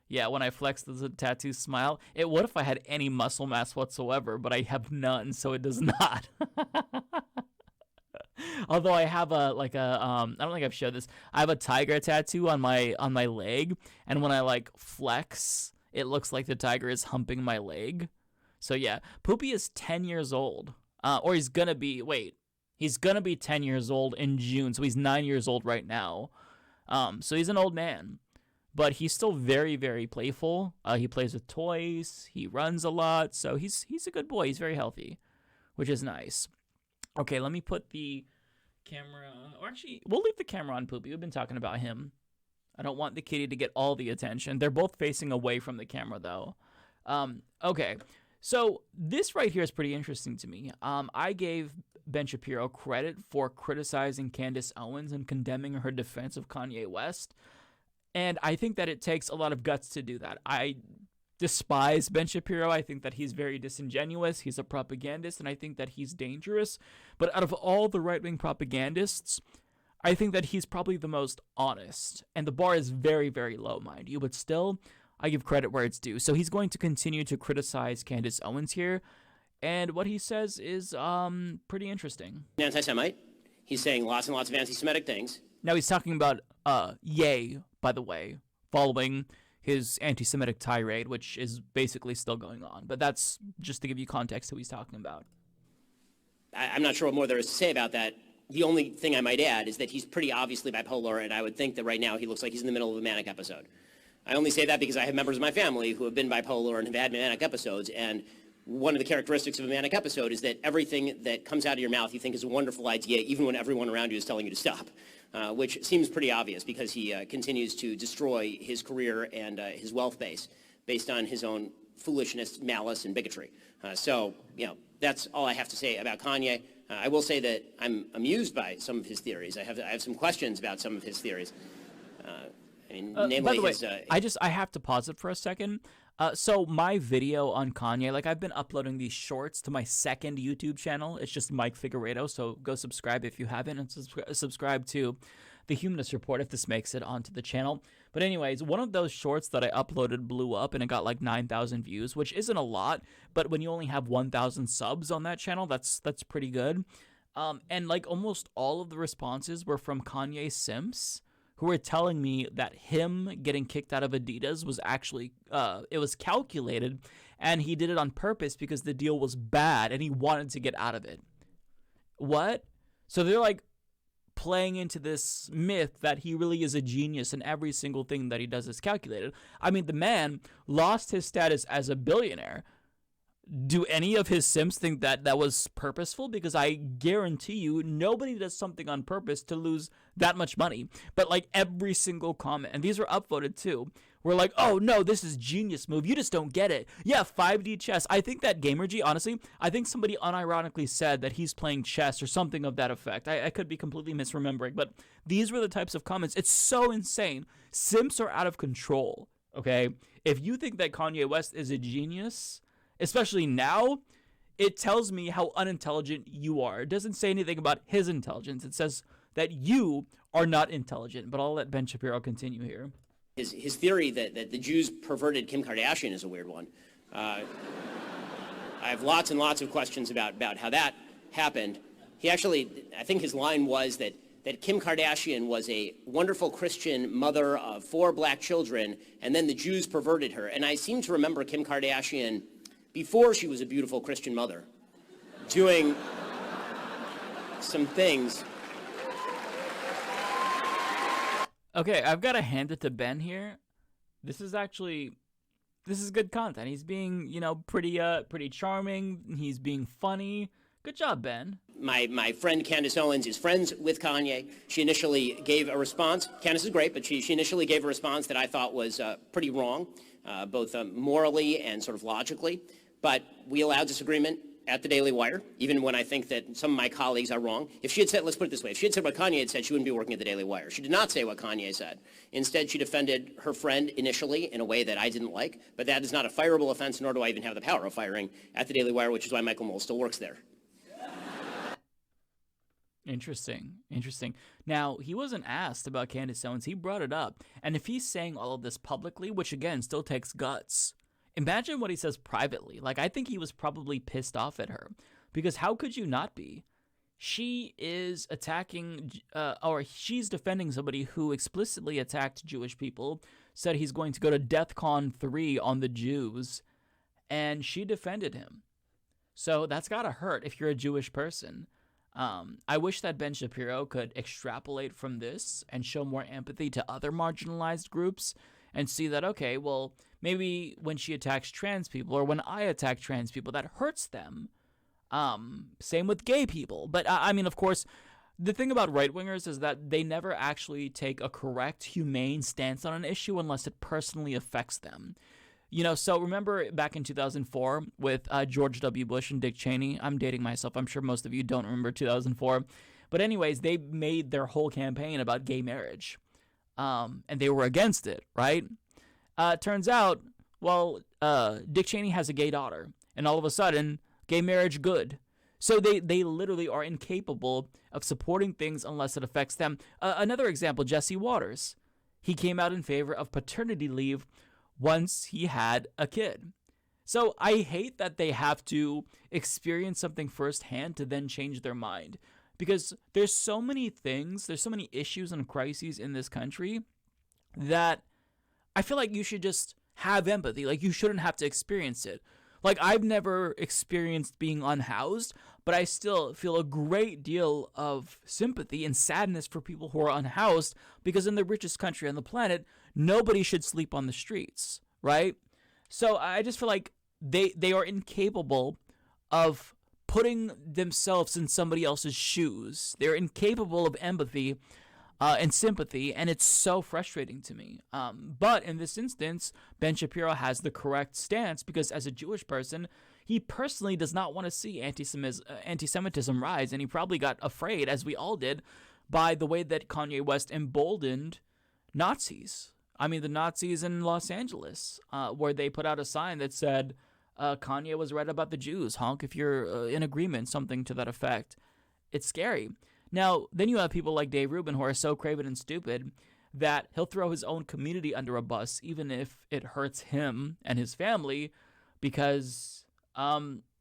when I flex the tattoo smile, it would if I had any muscle mass whatsoever, but I have none, so it does not. Although I have I don't think I've showed this. I have a tiger tattoo on my leg, and when I flex, it looks like the tiger is humping my leg. So yeah, Poopy is 10 years old. Or he's gonna be 10 years old in June, so he's 9 years old right now. So he's an old man, but he's still very, very playful. He plays with toys, he runs a lot, so he's a good boy. He's very healthy, which is nice. Okay, let me put the camera, or actually, we'll leave the camera on Poopy. We've been talking about him. I don't want the kitty to get all the attention. They're both facing away from the camera, though. Okay, so this right here is pretty interesting to me. I gave Ben Shapiro credit for criticizing Candace Owens and condemning her defense of Kanye West, and I think that it takes a lot of guts to do that. I despise Ben Shapiro. I think that he's very disingenuous. He's a propagandist, and I think that he's dangerous. But out of all the right-wing propagandists, I think that he's probably the most honest. And the bar is very, very low, mind you. But still, I give credit where it's due. So he's going to continue to criticize Candace Owens here. And what he says is pretty interesting. Anti-Semite. He's saying lots and lots of anti-Semitic things. Now he's talking about Ye, by the way, following his anti-Semitic tirade, which is basically still going on. But that's just to give you context who he's talking about. I'm not sure what more there is to say about that. The only thing I might add is that he's pretty obviously bipolar, and I would think that right now he looks like he's in the middle of a manic episode. I only say that because I have members of my family who have been bipolar and have had manic episodes, and one of the characteristics of a manic episode is that everything that comes out of your mouth you think is a wonderful idea, even when everyone around you is telling you to stop, which seems pretty obvious because he continues to destroy his career and his wealth base based on his own foolishness, malice, and bigotry. So, that's all I have to say about Kanye. I will say that I'm amused by some of his theories. I have some questions about some of his theories. Namely by the way, his, I have to pause it for a second. So my video on Kanye, I've been uploading these shorts to my second YouTube channel. It's just Mike Figueredo, so go subscribe if you haven't, and subscribe to The Humanist Report if this makes it onto the channel. But anyways, one of those shorts that I uploaded blew up, and it got 9,000 views, which isn't a lot, but when you only have 1,000 subs on that channel, that's pretty good. And almost all of the responses were from Kanye simps, who were telling me that him getting kicked out of Adidas was actually, it was calculated, and he did it on purpose because the deal was bad, and he wanted to get out of it. What? So they're playing into this myth that he really is a genius and every single thing that he does is calculated. I mean, the man lost his status as a billionaire. Do any of his simps think that that was purposeful? Because I guarantee you, nobody does something on purpose to lose that much money. But every single comment, and these were upvoted too, we're like, oh no, this is genius move. You just don't get it. Yeah, 5D chess. I think that Gamergy, honestly, I think somebody unironically said that he's playing chess or something of that effect. I could be completely misremembering, but these were the types of comments. It's so insane. Simps are out of control, okay? If you think that Kanye West is a genius, especially now, it tells me how unintelligent you are. It doesn't say anything about his intelligence. It says that you are not intelligent, but I'll let Ben Shapiro continue here. His theory that the Jews perverted Kim Kardashian is a weird one. I have lots and lots of questions about how that happened. He actually, I think his line was that Kim Kardashian was a wonderful Christian mother of 4 black children, and then the Jews perverted her. And I seem to remember Kim Kardashian, before she was a beautiful Christian mother, doing some things. Okay, I've got to hand it to Ben here. This is good content. He's being, pretty charming. He's being funny. Good job, Ben. My friend Candace Owens is friends with Kanye. She initially gave a response. Candace is great, but she initially gave a response that I thought was pretty wrong, both morally and sort of logically. But we allowed disagreement at the Daily Wire, even when I think that some of my colleagues are wrong. If she had said, let's put it this way, if she had said what Kanye had said, she wouldn't be working at the Daily Wire. She did not say what Kanye said. Instead, she defended her friend initially in a way that I didn't like, but that is not a fireable offense, nor do I even have the power of firing at the Daily Wire, which is why Michael Moll still works there. Interesting. Now, he wasn't asked about Candace Owens. He brought it up. And if he's saying all of this publicly, which again still takes guts, imagine what he says privately. Like, I think he was probably pissed off at her, because how could you not be? She is attacking, or she's defending somebody who explicitly attacked Jewish people, said he's going to go to DEFCON 3 on the Jews, and she defended him. So that's gotta hurt if you're a Jewish person. I wish that Ben Shapiro could extrapolate from this and show more empathy to other marginalized groups and see that, okay, well, maybe when she attacks trans people or when I attack trans people, that hurts them. Same with gay people. But I mean, of course, the thing about right-wingers is that they never actually take a correct, humane stance on an issue unless it personally affects them. So remember back in 2004 with George W. Bush and Dick Cheney? I'm dating myself. I'm sure most of you don't remember 2004. But anyways, they made their whole campaign about gay marriage. And they were against it, right? Turns out, Dick Cheney has a gay daughter. And all of a sudden, gay marriage good. So they literally are incapable of supporting things unless it affects them. Another example, Jesse Waters. He came out in favor of paternity leave once he had a kid. So I hate that they have to experience something firsthand to then change their mind. Because there's so many things, there's so many issues and crises in this country that I feel like you should just have empathy. Like, you shouldn't have to experience it. Like, I've never experienced being unhoused, but I still feel a great deal of sympathy and sadness for people who are unhoused, because in the richest country on the planet, nobody should sleep on the streets, right? So I just feel like they are incapable of putting themselves in somebody else's shoes. They're incapable of empathy and sympathy, and it's so frustrating to me. But in this instance, Ben Shapiro has the correct stance, because as a Jewish person, he personally does not want to see anti-Semitism rise, and he probably got afraid, as we all did, by the way that Kanye West emboldened Nazis. I mean, the Nazis in Los Angeles, where they put out a sign that said, Kanye was right about the Jews, honk if you're in agreement, something to that effect. It's scary. Now, then you have people like Dave Rubin who are so craven and stupid that he'll throw his own community under a bus, even if it hurts him and his family, because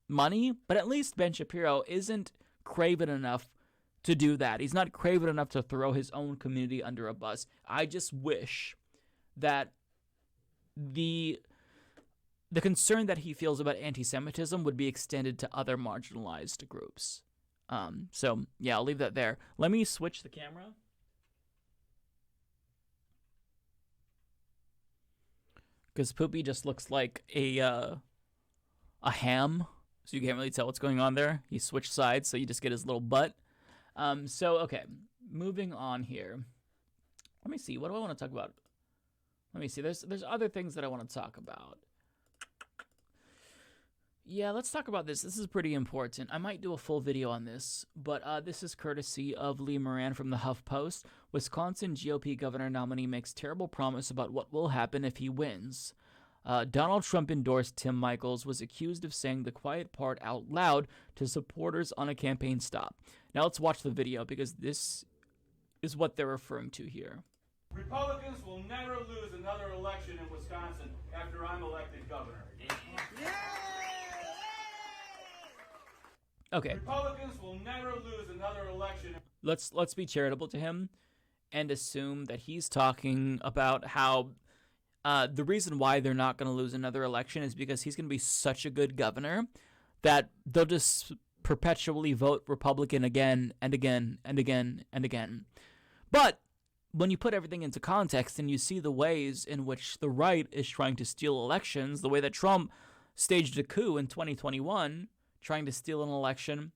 money. But at least Ben Shapiro isn't craven enough to do that. He's not craven enough to throw his own community under a bus. I just wish that the concern that he feels about anti-Semitism would be extended to other marginalized groups. So, yeah, I'll leave that there. Let me switch the camera. Because Poopy just looks like a ham, so you can't really tell what's going on there. He switched sides, so you just get his little butt. Okay, moving on here. Let me see, what do I want to talk about? Let me see. There's other things that I want to talk about. Yeah, let's talk about this. This is pretty important. I might do a full video on this, but this is courtesy of Lee Moran from the HuffPost. Wisconsin GOP governor nominee makes terrible promise about what will happen if he wins. Donald Trump endorsed Tim Michels, was accused of saying the quiet part out loud to supporters on a campaign stop. Now let's watch the video because this is what they're referring to here. Republicans will never lose another election in Wisconsin after I'm elected governor. Okay. Republicans will never lose another election. Let's be charitable to him and assume that he's talking about how the reason why they're not going to lose another election is because he's going to be such a good governor that they'll just perpetually vote Republican again and again and again and again. But when you put everything into context and you see the ways in which the right is trying to steal elections, the way that Trump staged a coup in 2021, trying to steal an election,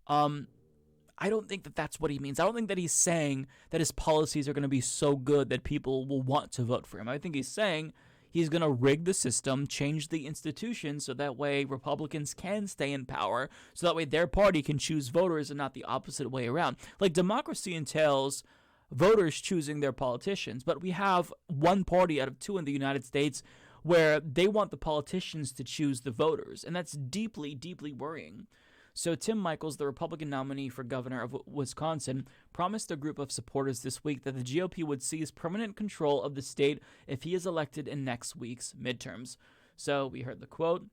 I don't think that that's what he means. I don't think that he's saying that his policies are going to be so good that people will want to vote for him. I think he's saying he's going to rig the system, change the institution so that way Republicans can stay in power, so that way their party can choose voters and not the opposite way around. Like, democracy entails voters choosing their politicians, but we have one party out of two in the United States where they want the politicians to choose the voters, and that's deeply, deeply worrying. So Tim Michels, the Republican nominee for governor of Wisconsin, promised a group of supporters this week that the GOP would seize permanent control of the state if he is elected in next week's midterms. So we heard the quote.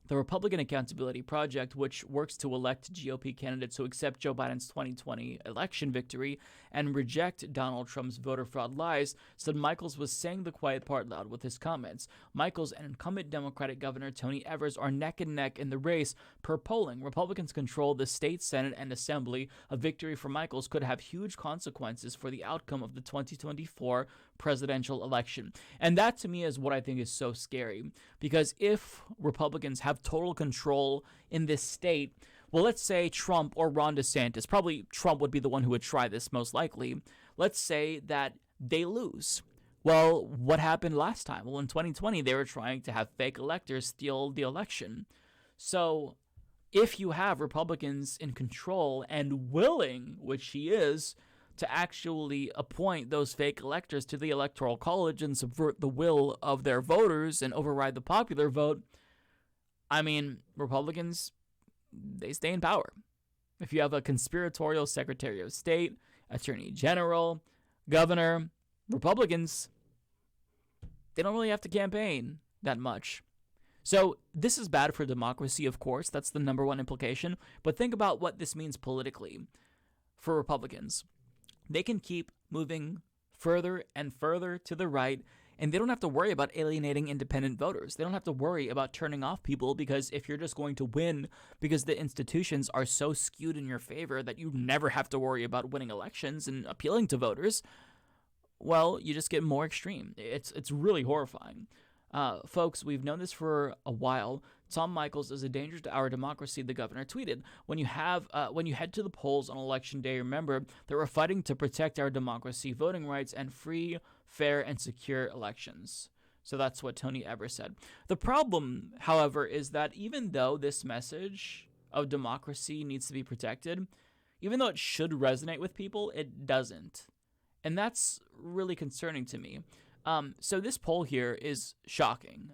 The Republican Accountability Project, which works to elect GOP candidates who accept Joe Biden's 2020 election victory and reject Donald Trump's voter fraud lies, said Michels was saying the quiet part loud with his comments. Michels and incumbent Democratic Governor Tony Evers are neck and neck in the race. Per polling, Republicans control the state Senate and Assembly. A victory for Michels could have huge consequences for the outcome of the 2024 presidential election. And that, to me, is what I think is so scary. Because if Republicans have total control in this state, well, let's say Trump or Ron DeSantis, probably Trump would be the one who would try this most likely. Let's say that they lose. Well, what happened last time? Well, in 2020, they were trying to have fake electors steal the election. So if you have Republicans in control and willing, which he is, to actually appoint those fake electors to the Electoral College and subvert the will of their voters and override the popular vote, I mean, Republicans, they stay in power. If you have a conspiratorial Secretary of State, Attorney General, Governor, Republicans, they don't really have to campaign that much. So this is bad for democracy, of course. That's the number one implication. But think about what this means politically for Republicans. They can keep moving further and further to the right, and they don't have to worry about alienating independent voters. They don't have to worry about turning off people, because if you're just going to win because the institutions are so skewed in your favor that you never have to worry about winning elections and appealing to voters, well, you just get more extreme. It's really horrifying. Folks, we've known this for a while. Tom Michels is a danger to our democracy, the governor tweeted. When you head to the polls on election day, remember that we're fighting to protect our democracy, voting rights, and free, fair, and secure elections. So that's what Tony Evers said. The problem, however, is that even though this message of democracy needs to be protected, even though it should resonate with people, it doesn't. And that's really concerning to me. So this poll here is shocking.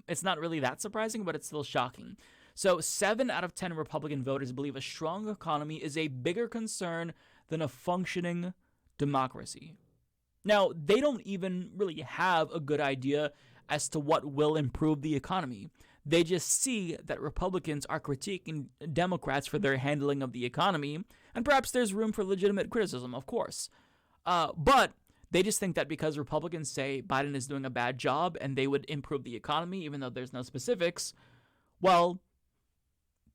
It's not really that surprising, but it's still shocking. So 7 out of 10 Republican voters believe a strong economy is a bigger concern than a functioning democracy. Now, they don't even really have a good idea as to what will improve the economy. They just see that Republicans are critiquing Democrats for their handling of the economy, and perhaps there's room for legitimate criticism, of course. But they just think that because Republicans say Biden is doing a bad job and they would improve the economy, even though there's no specifics, well,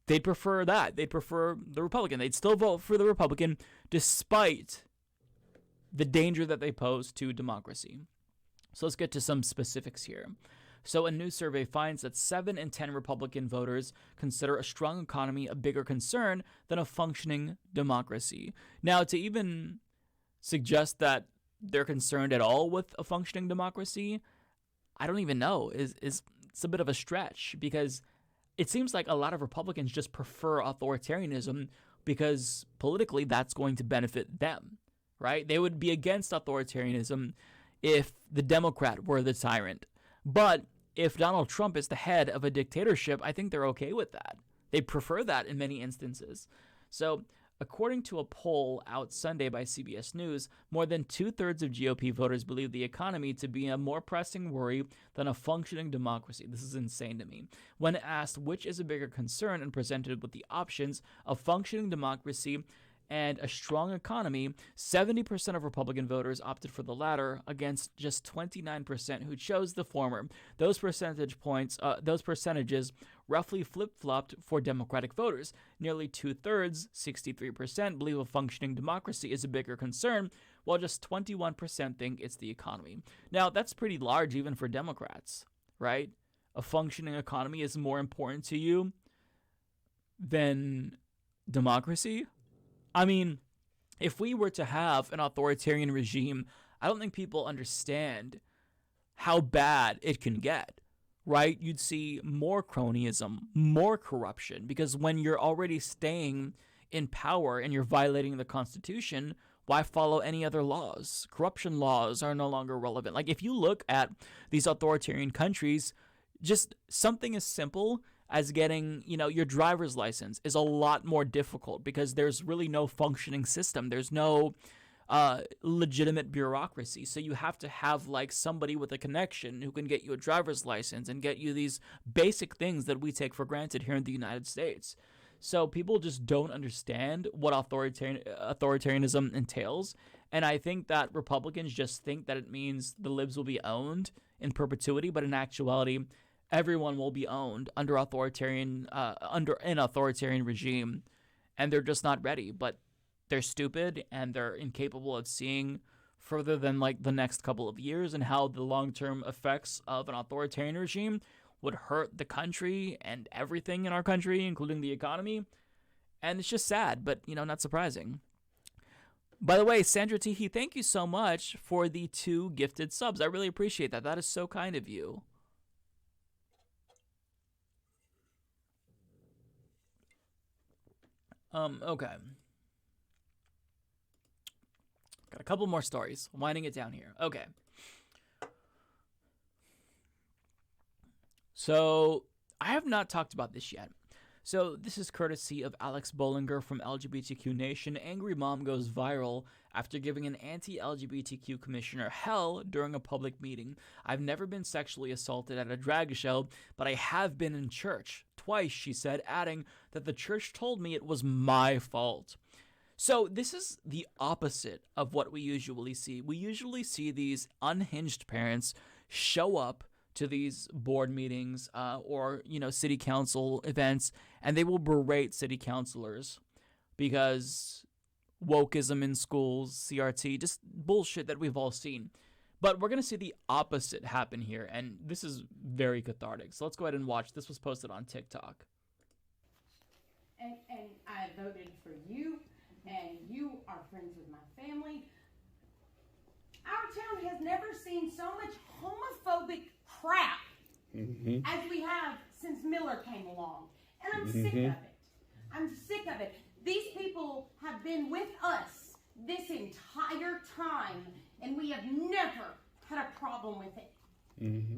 they'd prefer that. They'd prefer the Republican. They'd still vote for the Republican despite the danger that they pose to democracy. So let's get to some specifics here. So a new survey finds that 7 in 10 Republican voters consider a strong economy a bigger concern than a functioning democracy. Now, to even suggest that they're concerned at all with a functioning democracy, I don't even know. It's a bit of a stretch, because it seems like a lot of Republicans just prefer authoritarianism because politically that's going to benefit them, right? They would be against authoritarianism if the Democrat were the tyrant. But if Donald Trump is the head of a dictatorship, I think they're okay with that. They prefer that in many instances. So, according to a poll out Sunday by CBS News, more than 2/3 of GOP voters believe the economy to be a more pressing worry than a functioning democracy. This is insane to me. When asked which is a bigger concern and presented with the options of functioning democracy and a strong economy, 70% of Republican voters opted for the latter, against just 29% who chose the former. Those percentages roughly flip-flopped for Democratic voters. Nearly 2/3, 63%, believe a functioning democracy is a bigger concern, while just 21% think it's the economy. Now, that's pretty large even for Democrats, right? A functioning economy is more important to you than democracy? I mean, if we were to have an authoritarian regime, I don't think people understand how bad it can get, right? You'd see more cronyism, more corruption, because when you're already staying in power and you're violating the Constitution, why follow any other laws? Corruption laws are no longer relevant. Like, if you look at these authoritarian countries, just something as simple as getting, your driver's license is a lot more difficult because there's really no functioning system. There's no legitimate bureaucracy. So you have to have like somebody with a connection who can get you a driver's license and get you these basic things that we take for granted here in the United States. So people just don't understand what authoritarianism entails. And I think that Republicans just think that it means the libs will be owned in perpetuity, but in actuality, everyone will be owned under an authoritarian regime, and they're just not ready. But they're stupid and they're incapable of seeing further than like the next couple of years and how the long-term effects of an authoritarian regime would hurt the country and everything in our country, including the economy. And it's just sad, but not surprising. By the way, Sandra Teehee, thank you so much for the 2 gifted subs. I really appreciate that. That is so kind of you. Okay. Got a couple more stories. Winding it down here. Okay. So, I have not talked about this yet. So, this is courtesy of Alex Bollinger from LGBTQ Nation. Angry mom goes viral after giving an anti-LGBTQ commissioner hell during a public meeting. I've never been sexually assaulted at a drag show, but I have been in church. Twice, she said, adding that the church told me it was my fault. So this is the opposite of what we usually see. We usually see these unhinged parents show up to these board meetings or city council events, and they will berate city councilors because wokeism in schools, CRT, just bullshit that we've all seen. But we're going to see the opposite happen here, and this is very cathartic. So let's go ahead and watch. This was posted on TikTok. And I voted for you, and you are friends with my family. Our town has never seen so much homophobic crap as we have since Miller came along. And I'm sick of it. I'm sick of it. These people have been with us this entire time, and we have never had a problem with it.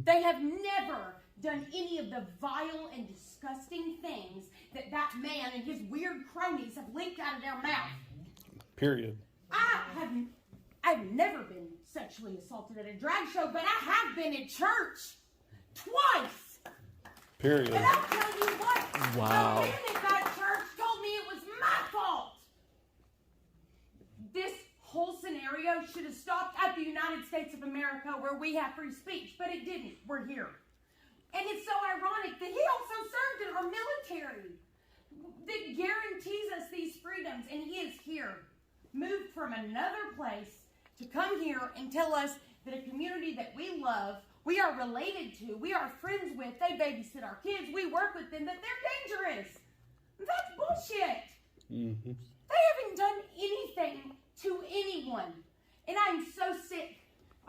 They have never done any of the vile and disgusting things that man and his weird cronies have leaked out of their mouth. Period. I've never been sexually assaulted at a drag show, but I have been in church twice. Period. And I'll tell you what, wow. The man at that church told me it was my fault. This whole scenario should have stopped at the United States of America, where we have free speech, but it didn't. We're here. And it's so ironic that he also served in our military that guarantees us these freedoms, and he is here, moved from another place to come here and tell us that a community that we love, we are related to, we are friends with, they babysit our kids, we work with them, that they're dangerous. That's bullshit. They haven't done anything to anyone. And I'm so sick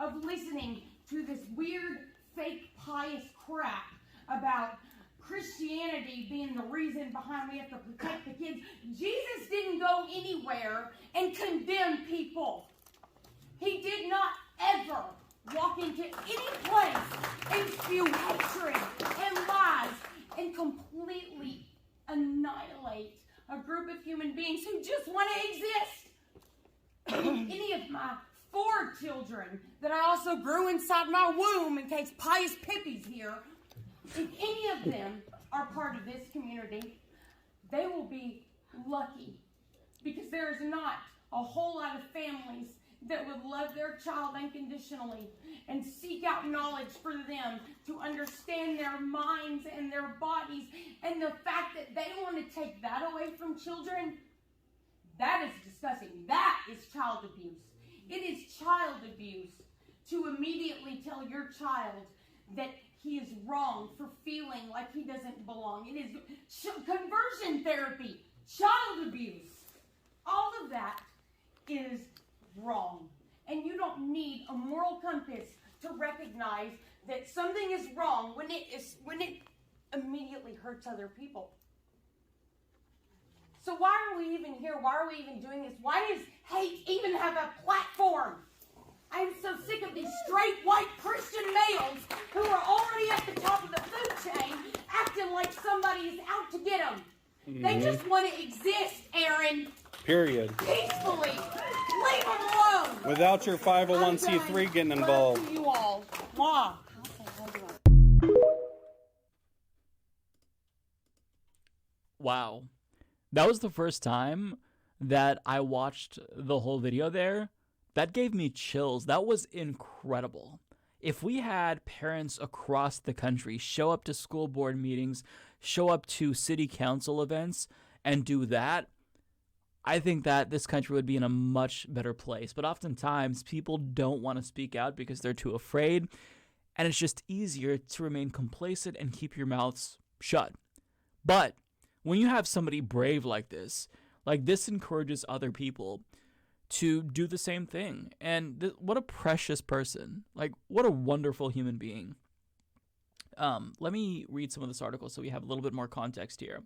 of listening to this weird, fake, pious crap about Christianity being the reason behind we have to protect the kids. Jesus didn't go anywhere and condemn people. He did not ever walk into any place and spew hatred and lies and completely annihilate a group of human beings who just want to exist. Any of my 4 children that I also grew inside my womb, in case Pious Pippi's here, if any of them are part of this community, they will be lucky, because there is not a whole lot of families that would love their child unconditionally and seek out knowledge for them to understand their minds and their bodies. And the fact that they want to take that away from children, that is disgusting. That is child abuse. It is child abuse to immediately tell your child that he is wrong for feeling like he doesn't belong. It is conversion therapy, child abuse. All of that is wrong. And you don't need a moral compass to recognize that something is wrong when it immediately hurts other people. So why are we even here? Why are we even doing this? Why does hate even have a platform? I'm so sick of these straight white Christian males who are already at the top of the food chain acting like somebody is out to get them. They just want to exist, Aaron. Period. Peacefully. Leave them alone. Without your 501c3 getting involved. Love to you all. Mwah. Wow. That was the first time that I watched the whole video there. That gave me chills. That was incredible. If we had parents across the country show up to school board meetings, show up to city council events, and do that, I think that this country would be in a much better place. But oftentimes, people don't want to speak out because they're too afraid, and it's just easier to remain complacent and keep your mouths shut. But when you have somebody brave like this encourages other people to do the same thing. And what a precious person. Like, what a wonderful human being. Let me read some of this article so we have a little bit more context here.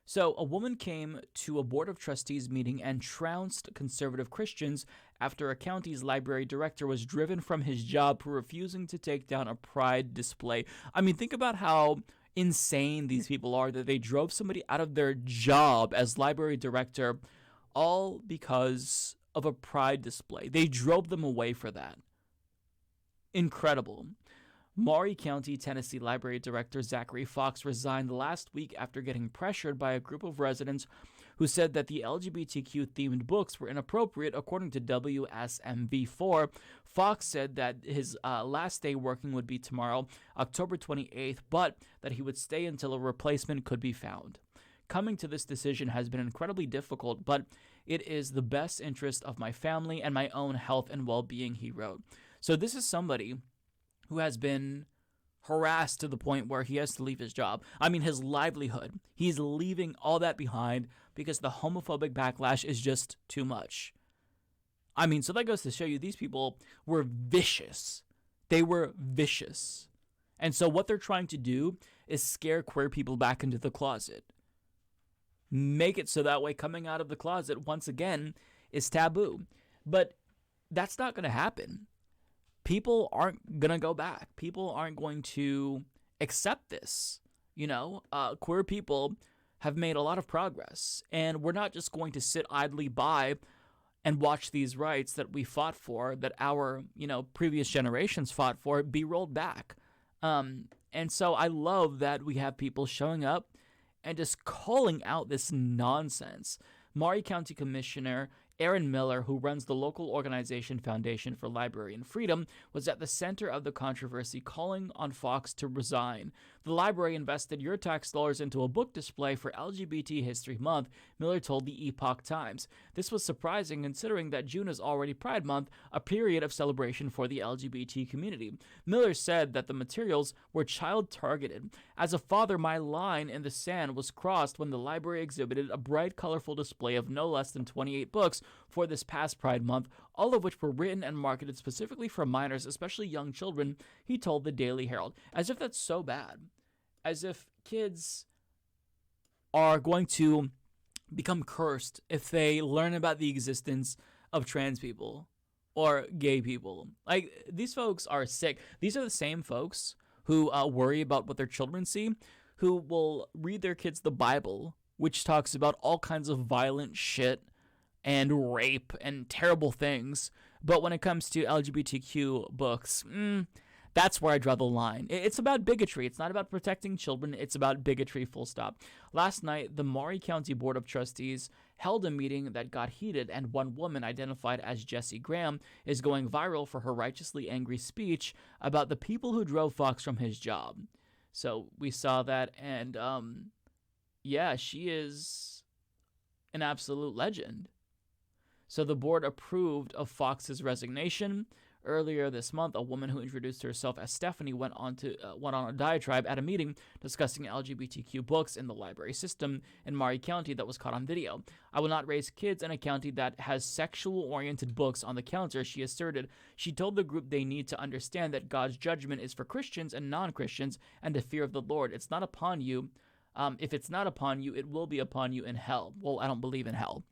So, a woman came to a Board of Trustees meeting and trounced conservative Christians after a county's library director was driven from his job for refusing to take down a pride display. I mean, think about how insane these people are, that they drove somebody out of their job as library director all because of a pride display. They drove them away for that. Incredible. Maury County, Tennessee Library Director Zachary Fox resigned last week after getting pressured by a group of residents who said that the LGBTQ-themed books were inappropriate, according to WSMV4. Fox said that his last day working would be tomorrow, October 28th, but that he would stay until a replacement could be found. Coming to this decision has been incredibly difficult, but it is the best interest of my family and my own health and well-being, he wrote. So this is somebody who has been harassed to the point where he has to leave his job. I mean, his livelihood. He's leaving all that behind because the homophobic backlash is just too much. I mean, so that goes to show you these people were vicious. They were vicious. And so what they're trying to do is scare queer people back into the closet. Make it so that way coming out of the closet, once again, is taboo. But that's not going to happen. People aren't going to go back. People aren't going to accept this. You know, queer people have made a lot of progress. And we're not just going to sit idly by and watch these rights that we fought for, that our, previous generations fought for, be rolled back. And so I love that we have people showing up and just calling out this nonsense. Maury County Commissioner Aaron Miller, who runs the local organization Foundation for Library and Freedom, was at the center of the controversy, calling on Fox to resign. The library invested your tax dollars into a book display for LGBT History Month, Miller told the Epoch Times. This was surprising considering that June is already Pride Month, a period of celebration for the LGBT community. Miller said that the materials were child-targeted. As a father, my line in the sand was crossed when the library exhibited a bright, colorful display of no less than 28 books for this past Pride Month, all of which were written and marketed specifically for minors, especially young children, he told the Daily Herald. As if that's so bad. As if kids are going to become cursed if they learn about the existence of trans people or gay people. Like, these folks are sick. These are the same folks who worry about what their children see, who will read their kids the Bible, which talks about all kinds of violent shit and rape and terrible things. But when it comes to LGBTQ books, that's where I draw the line. It's about bigotry. It's not about protecting children. It's about bigotry, full stop. Last night, the Maury County Board of Trustees held a meeting that got heated, and one woman identified as Jessie Graham is going viral for her righteously angry speech about the people who drove Fox from his job. So we saw that, and yeah, she is an absolute legend. So the board approved of Fox's resignation. Earlier this month, a woman who introduced herself as Stephanie went on a diatribe at a meeting discussing LGBTQ books in the library system in Maury County that was caught on video. I will not raise kids in a county that has sexual-oriented books on the counter, she asserted. She told the group they need to understand that God's judgment is for Christians and non-Christians and the fear of the Lord. It's not upon you. If it's not upon you, it will be upon you in hell. Well, I don't believe in hell.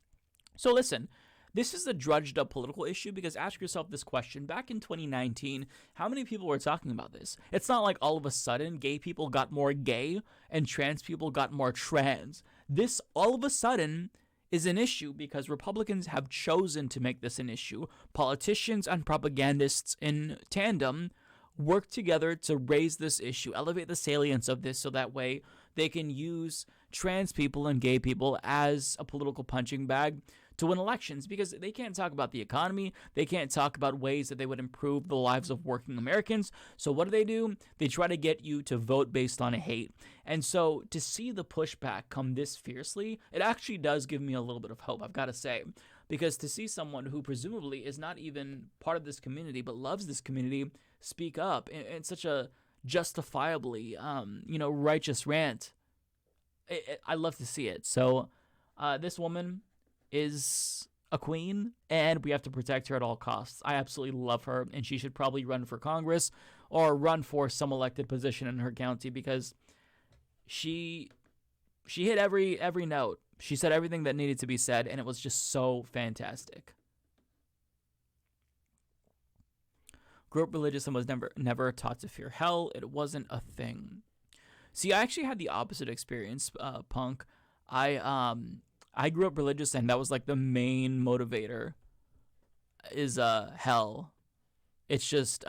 So listen. This is a drudged up political issue because ask yourself this question. Back in 2019, how many people were talking about this? It's not like all of a sudden gay people got more gay and trans people got more trans. This all of a sudden is an issue because Republicans have chosen to make this an issue. Politicians and propagandists in tandem work together to raise this issue, elevate the salience of this so that way they can use trans people and gay people as a political punching bag to win elections, because they can't talk about the economy. They can't talk about ways that they would improve the lives of working Americans. So what do? They try to get you to vote based on hate. And so to see the pushback come this fiercely, it actually does give me a little bit of hope, I've got to say. Because to see someone who presumably is not even part of this community but loves this community speak up in such a justifiably, righteous rant, I love to see it. So this woman is a queen, and we have to protect her at all costs. I absolutely love her, and she should probably run for Congress or run for some elected position in her county because she hit every note. She said everything that needed to be said, and it was just so fantastic. Grew up religious and was never taught to fear hell. It wasn't a thing. See, I actually had the opposite experience, Punk. I grew up religious, and that was like the main motivator is hell. It's just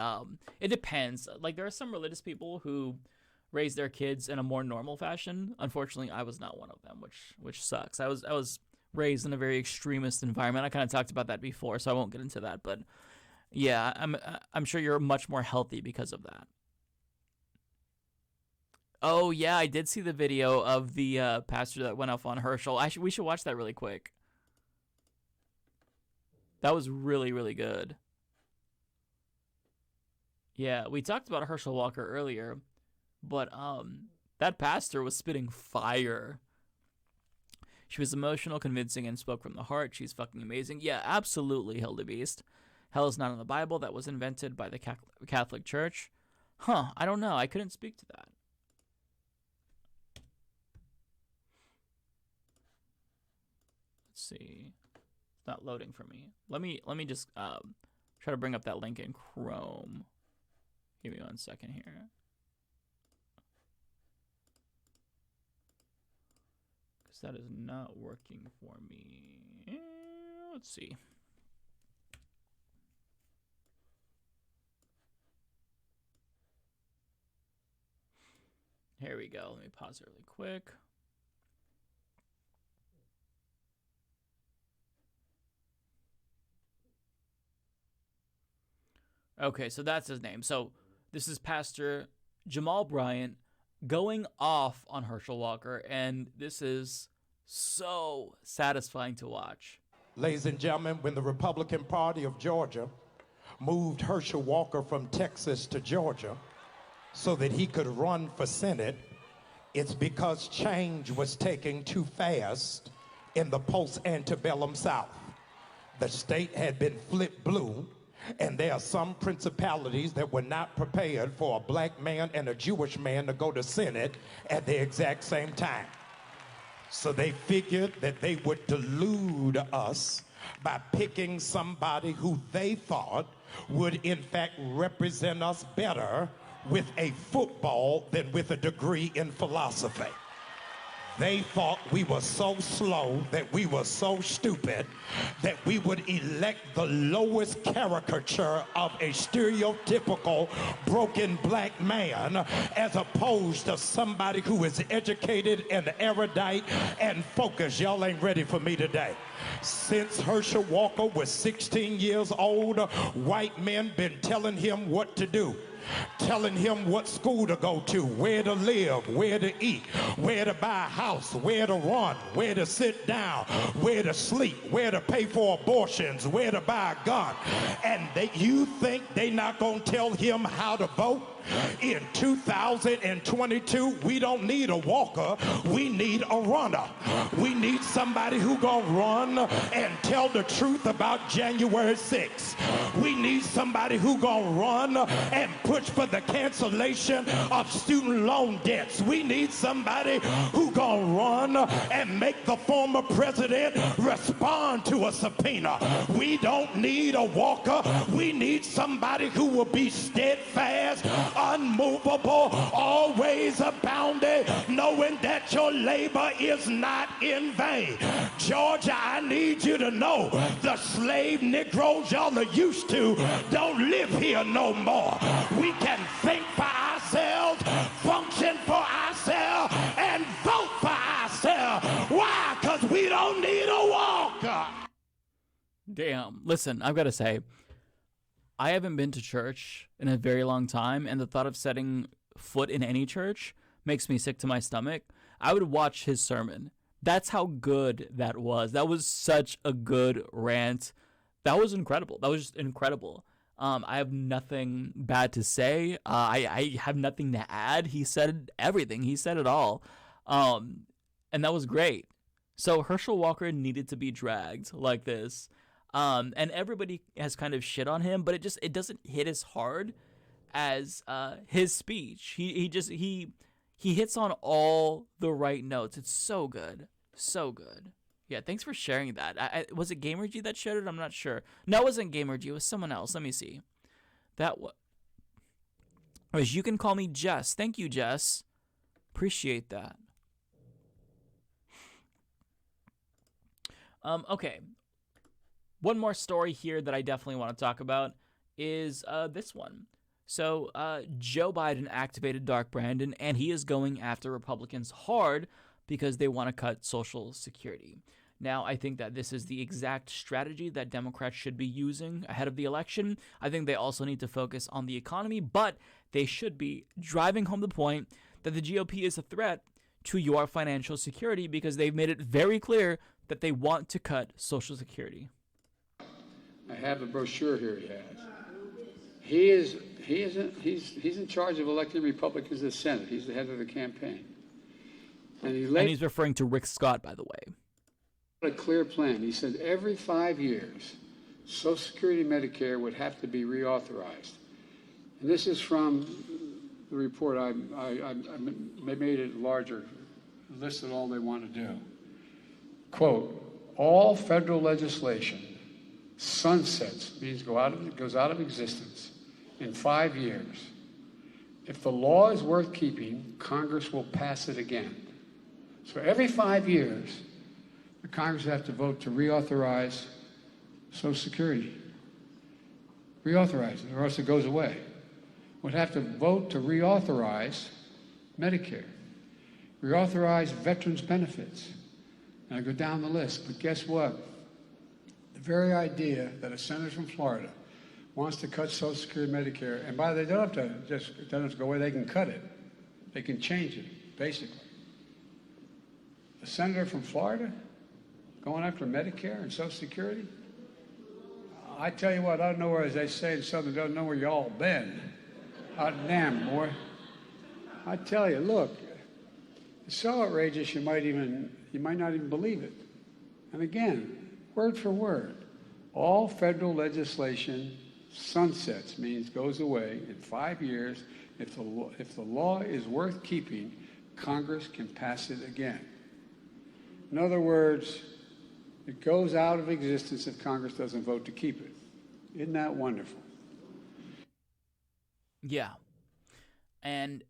it depends. Like, there are some religious people who raise their kids in a more normal fashion. Unfortunately, I was not one of them, which sucks. I was raised in a very extremist environment. I kind of talked about that before, so I won't get into that. But yeah, I'm sure you're much more healthy because of that. Oh, yeah, I did see the video of the pastor that went off on Herschel. We should watch that really quick. That was really, really good. Yeah, we talked about Herschel Walker earlier, but that pastor was spitting fire. She was emotional, convincing, and spoke from the heart. She's fucking amazing. Yeah, absolutely, Hildebeest. Hell is not in the Bible. That was invented by the Catholic Church. Huh, I don't know. I couldn't speak to that. See, it's not loading for me. Let me just try to bring up that link in Chrome. Give me 1 second here. Because that is not working for me. Let's see. Here we go. Let me pause it really quick. Okay, so that's his name. So this is Pastor Jamal Bryant going off on Herschel Walker, and this is so satisfying to watch. Ladies and gentlemen, when the Republican Party of Georgia moved Herschel Walker from Texas to Georgia so that he could run for Senate, it's because change was taking too fast in the post-antebellum South. the state had been flipped blue, and there are some principalities that were not prepared for a black man and a Jewish man to go to Senate at the exact same time. So they figured that they would delude us by picking somebody who they thought would in fact represent us better with a football than with a degree in philosophy. They thought we were so slow, that we were so stupid, that we would elect the lowest caricature of a stereotypical broken black man as opposed to somebody who is educated and erudite and focused. Y'all ain't ready for me today. Since Herschel Walker was 16 years old, white men been telling him what to do, telling him what school to go to, where to live, where to eat, where to buy a house, where to run, where to sit down, where to sleep, where to pay for abortions, where to buy a gun. And you think they not gonna tell him how to vote? In 2022, we don't need a walker, we need a runner. We need somebody who gonna run and tell the truth about January 6th. We need somebody who gonna run and push for the cancellation of student loan debts. We need somebody who gonna run and make the former president respond to a subpoena. We don't need a walker, we need somebody who will be steadfast, unmovable, always abounding, knowing that your labor is not in vain. Georgia, I need you to know the slave Negroes y'all are used to don't live here no more. We can think for ourselves, function for ourselves, and vote for ourselves. Why? Because we don't need a walker. Damn. Listen, I've got to say, I haven't been to church in a very long time, and the thought of setting foot in any church makes me sick to my stomach. I would watch his sermon. That's how good that was. That was such a good rant. That was incredible. That was just incredible. I have nothing bad to say. I have nothing to add. He said everything. He said it all. And that was great. So Herschel Walker needed to be dragged like this. And everybody has kind of shit on him, but it doesn't hit as hard as his speech. He hits on all the right notes. It's so good. So good. Yeah, thanks for sharing that. Was it Gamergy that shared it? I'm not sure. No, it wasn't Gamergy. It was someone else. Let me see. That was You Can Call Me Jess. Thank you, Jess. Appreciate that. Okay. One more story here that I definitely want to talk about is this one. So Joe Biden activated Dark Brandon, and he is going after Republicans hard because they want to cut Social Security. Now, I think that this is the exact strategy that Democrats should be using ahead of the election. I think they also need to focus on the economy, but they should be driving home the point that the GOP is a threat to your financial security because they've made it very clear that they want to cut Social Security. I have the brochure here he has. He's in charge of electing Republicans to the Senate. He's the head of the campaign. And he's referring to Rick Scott, by the way. A clear plan. He said every 5 years, Social Security and Medicare would have to be reauthorized. And this is from the report. I made it larger, listed all they want to do. Quote, all federal legislation sunsets, means goes out of existence in 5 years. If the law is worth keeping, Congress will pass it again. So every 5 years, the Congress have to vote to reauthorize Social Security. Reauthorize it, or else it goes away. Would have to vote to reauthorize Medicare, reauthorize veterans benefits. And I go down the list, but guess what? The very idea that a senator from Florida wants to cut Social Security and Medicare, and by the way, they don't have to just go away, they can cut it. They can change it, basically. A senator from Florida going after Medicare and Social Security? I tell you what, I don't know where, as they say in Southern, don't know where you all been. Hot damn, boy. I tell you, look, it's so outrageous you might not even believe it. And again, word for word, All federal legislation sunsets, means goes away in 5 years. If the law is worth keeping, Congress can pass it again. In other words, it goes out of existence if Congress doesn't vote to keep it. Isn't that wonderful? Yeah. And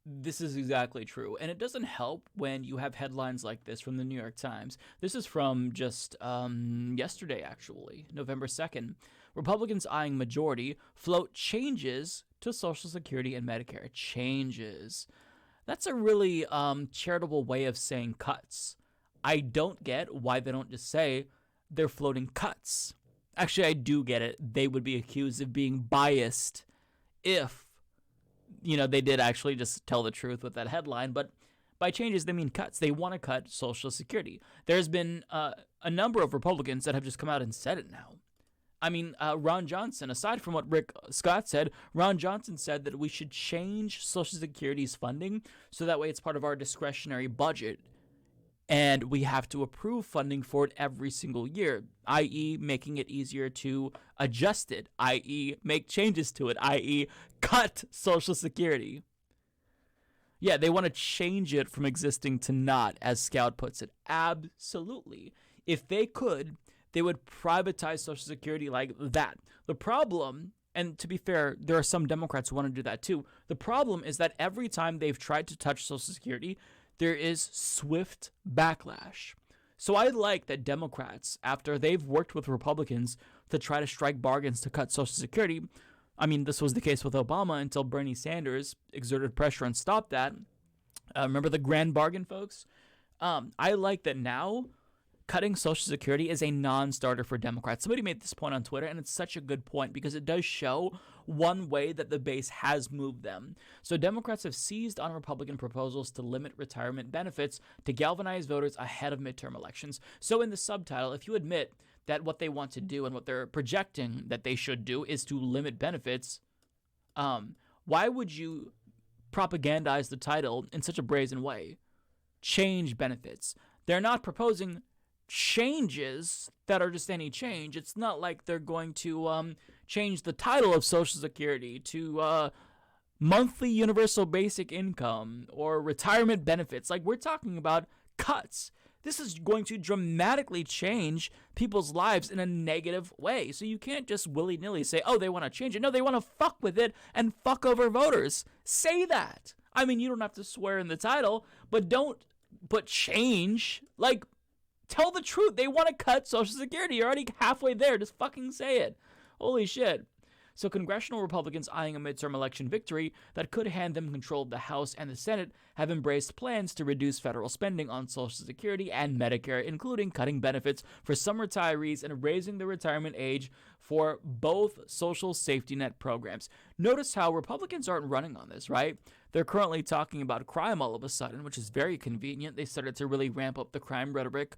this is exactly true. And it doesn't help when you have headlines like this from the New York Times. This is from just yesterday, actually, November 2nd. Republicans eyeing majority float changes to Social Security and Medicare. Changes. That's a really charitable way of saying cuts. I don't get why they don't just say they're floating cuts. Actually, I do get it. They would be accused of being biased if, they did actually just tell the truth with that headline. But by changes, they mean cuts. They want to cut Social Security. There's been a number of Republicans that have just come out and said it now. I mean, Ron Johnson, aside from what Rick Scott said, Ron Johnson said that we should change Social Security's funding so that way it's part of our discretionary budget. And we have to approve funding for it every single year, i.e. making it easier to adjust it, i.e. make changes to it, i.e. cut Social Security. Yeah, they want to change it from existing to not, as Scout puts it. Absolutely. If they could, they would privatize Social Security like that. The problem, and to be fair, there are some Democrats who want to do that too. The problem is that every time they've tried to touch Social Security, there is swift backlash. So I like that Democrats, after they've worked with Republicans to try to strike bargains to cut Social Security, I mean, this was the case with Obama until Bernie Sanders exerted pressure and stopped that. Remember the grand bargain, folks? I like that now cutting Social Security is a non-starter for Democrats. Somebody made this point on Twitter, and it's such a good point because it does show one way that the base has moved them. So Democrats have seized on Republican proposals to limit retirement benefits to galvanize voters ahead of midterm elections. So in the subtitle, if you admit that what they want to do and what they're projecting that they should do is to limit benefits, why would you propagandize the title in such a brazen way? Change benefits. They're not proposing changes that are just any change. It's not like they're going to change the title of Social Security to monthly universal basic income or retirement benefits. Like, we're talking about cuts. This is going to dramatically change people's lives in a negative way. So you can't just willy-nilly say, oh, they want to change it. No, they want to fuck with it and fuck over voters. Say that. I mean, you don't have to swear in the title, but don't put change. Like, tell the truth. They want to cut Social Security. You're already halfway there. Just fucking say it. Holy shit. So congressional Republicans eyeing a midterm election victory that could hand them control of the House and the Senate have embraced plans to reduce federal spending on Social Security and Medicare, including cutting benefits for some retirees and raising the retirement age for both social safety net programs. Notice how Republicans aren't running on this, right? They're currently talking about crime all of a sudden, which is very convenient. They started to really ramp up the crime rhetoric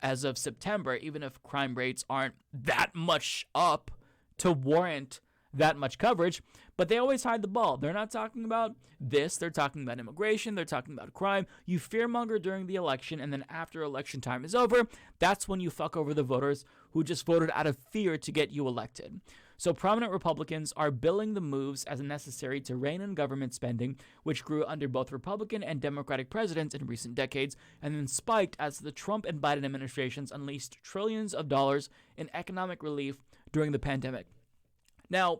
as of September, even if crime rates aren't that much up to warrant that much coverage, but they always hide the ball. They're not talking about this. They're talking about immigration. They're talking about crime. You fearmonger during the election, and then after election time is over, that's when you fuck over the voters who just voted out of fear to get you elected. So prominent Republicans are billing the moves as necessary to rein in government spending, which grew under both Republican and Democratic presidents in recent decades, and then spiked as the Trump and Biden administrations unleashed trillions of dollars in economic relief during the pandemic. Now,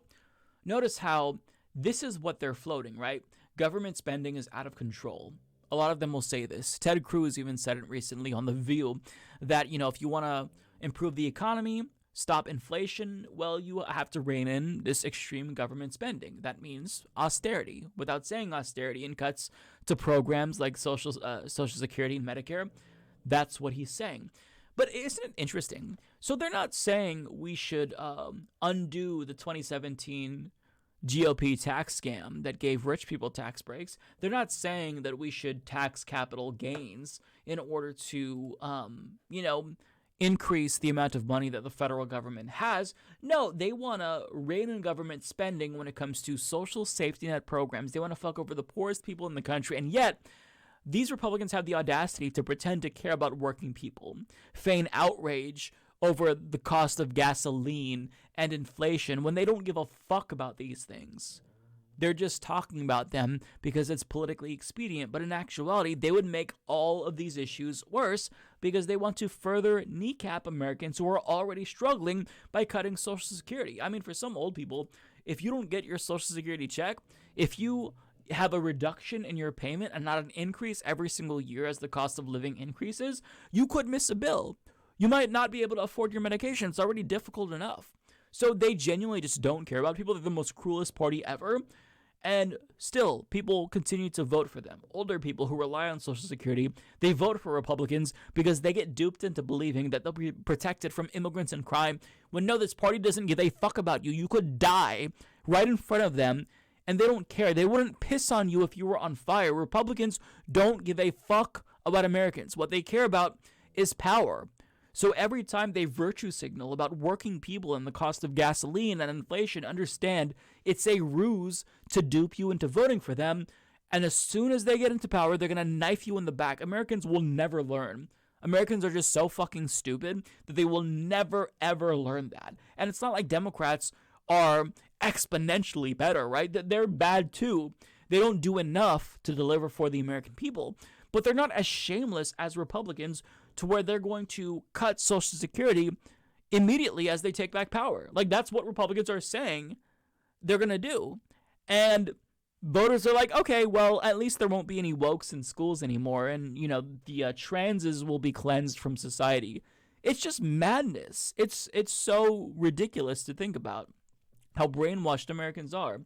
notice how this is what they're floating, right? Government spending is out of control. A lot of them will say this. Ted Cruz even said it recently on The View that, if you want to improve the economy, stop inflation, well, you have to rein in this extreme government spending. That means austerity. Without saying austerity and cuts to programs like Social Security and Medicare, that's what he's saying. But isn't it interesting? So they're not saying we should undo the 2017 GOP tax scam that gave rich people tax breaks. They're not saying that we should tax capital gains in order to, increase the amount of money that the federal government has. No, they want to rein in government spending when it comes to social safety net programs. They want to fuck over the poorest people in the country, and yet these Republicans have the audacity to pretend to care about working people, feign outrage over the cost of gasoline and inflation when they don't give a fuck about these things. They're just talking about them because it's politically expedient, but in actuality, they would make all of these issues worse because they want to further kneecap Americans who are already struggling by cutting Social Security. I mean, for some old people, if you don't get your Social Security check, if you have a reduction in your payment and not an increase every single year as the cost of living increases, you could miss a bill. You might not be able to afford your medication. It's already difficult enough. So they genuinely just don't care about people. They're the most cruelest party ever. And still, people continue to vote for them. Older people who rely on Social Security, they vote for Republicans because they get duped into believing that they'll be protected from immigrants and crime, when no, this party doesn't give a fuck about you. You could die right in front of them, and they don't care. They wouldn't piss on you if you were on fire. Republicans don't give a fuck about Americans. What they care about is power. So every time they virtue signal about working people and the cost of gasoline and inflation, understand it's a ruse to dupe you into voting for them. And as soon as they get into power, they're going to knife you in the back. Americans will never learn. Americans are just so fucking stupid that they will never, ever learn that. And it's not like Democrats are exponentially better, right? They're bad too. They don't do enough to deliver for the American people. But they're not as shameless as Republicans to where they're going to cut Social Security immediately as they take back power. Like, that's what Republicans are saying they're going to do. And voters are like, okay, well, at least there won't be any wokes in schools anymore. And, you know, the transes will be cleansed from society. It's just madness. It's so ridiculous to think about how brainwashed Americans are.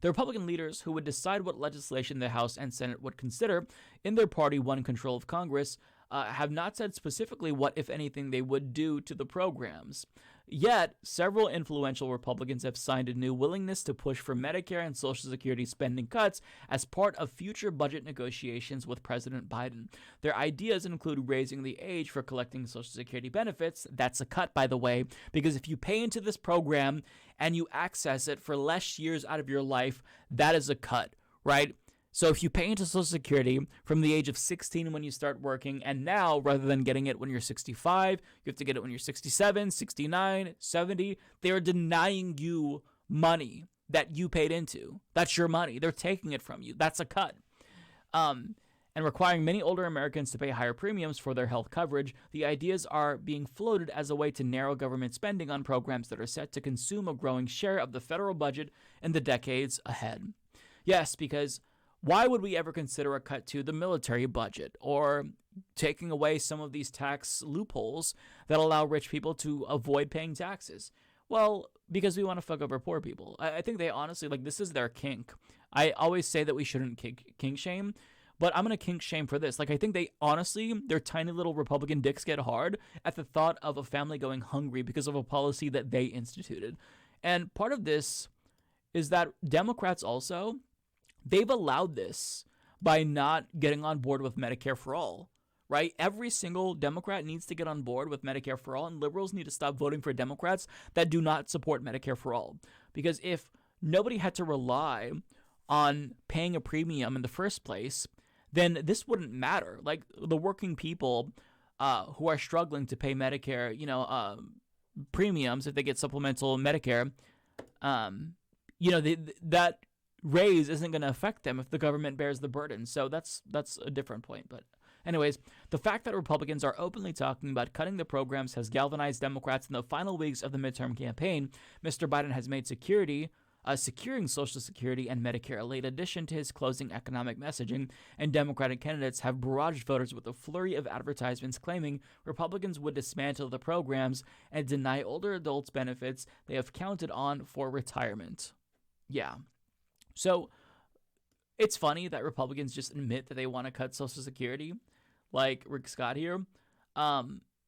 The Republican leaders who would decide what legislation the House and Senate would consider in their party won control of Congress have not said specifically what, if anything, they would do to the programs. Yet, several influential Republicans have signed a new willingness to push for Medicare and Social Security spending cuts as part of future budget negotiations with President Biden. Their ideas include raising the age for collecting Social Security benefits. That's a cut, by the way, because if you pay into this program and you access it for less years out of your life, that is a cut, right? So if you pay into Social Security from the age of 16 when you start working, and now, rather than getting it when you're 65, you have to get it when you're 67, 69, 70, they are denying you money that you paid into. That's your money. They're taking it from you. That's a cut. And requiring many older Americans to pay higher premiums for their health coverage, the ideas are being floated as a way to narrow government spending on programs that are set to consume a growing share of the federal budget in the decades ahead. Yes, because why would we ever consider a cut to the military budget or taking away some of these tax loopholes that allow rich people to avoid paying taxes? Well, because we want to fuck over poor people. I think they honestly, like, this is their kink. I always say that we shouldn't kink shame, but I'm going to kink shame for this. Like, I think they honestly, their tiny little Republican dicks get hard at the thought of a family going hungry because of a policy that they instituted. And part of this is that Democrats also, they've allowed this by not getting on board with Medicare for all, right? Every single Democrat needs to get on board with Medicare for all, and liberals need to stop voting for Democrats that do not support Medicare for all. Because if nobody had to rely on paying a premium in the first place, then this wouldn't matter. Like, the working people who are struggling to pay Medicare, premiums if they get supplemental Medicare, that raise isn't going to affect them if the government bears the burden. So that's a different point. But anyways, the fact that Republicans are openly talking about cutting the programs has galvanized Democrats in the final weeks of the midterm campaign. Mr. Biden has made securing Social Security and Medicare a late addition to his closing economic messaging, and Democratic candidates have barraged voters with a flurry of advertisements claiming Republicans would dismantle the programs and deny older adults benefits they have counted on for retirement. Yeah. So it's funny that Republicans just admit that they want to cut Social Security, like Rick Scott here.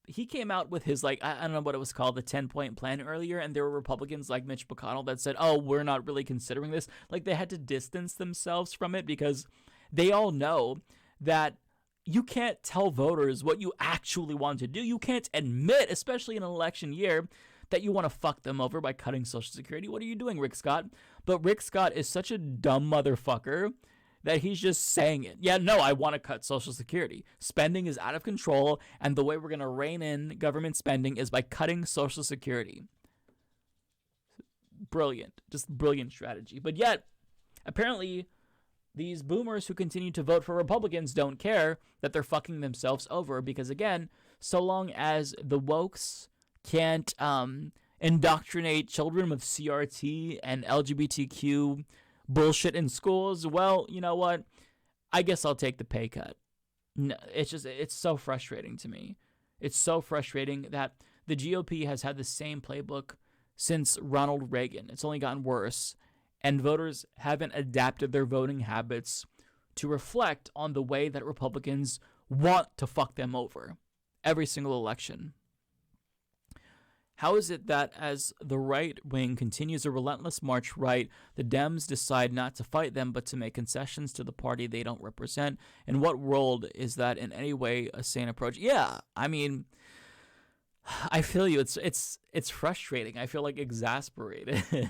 He came out with his, I don't know what it was called, the 10-point plan earlier, and there were Republicans like Mitch McConnell that said, oh, we're not really considering this. Like, they had to distance themselves from it because they all know that you can't tell voters what you actually want to do. You can't admit, especially in an election year, that you want to fuck them over by cutting Social Security. What are you doing, Rick Scott? But Rick Scott is such a dumb motherfucker that he's just saying it. Yeah, no, I want to cut Social Security. Spending is out of control, and the way we're going to rein in government spending is by cutting Social Security. Brilliant. Just brilliant strategy. But yet, apparently, these boomers who continue to vote for Republicans don't care that they're fucking themselves over because, again, so long as the wokes can't indoctrinate children with CRT and LGBTQ bullshit in schools, well, you know what? I guess I'll take the pay cut. No, it's so frustrating to me. It's so frustrating that the GOP has had the same playbook since Ronald Reagan. It's only gotten worse, and voters haven't adapted their voting habits to reflect on the way that Republicans want to fuck them over every single election. How is it that as the right wing continues a relentless march right, the Dems decide not to fight them but to make concessions to the party they don't represent? In what world is that in any way a sane approach? Yeah, I mean, I feel you. It's frustrating. I feel like exasperated.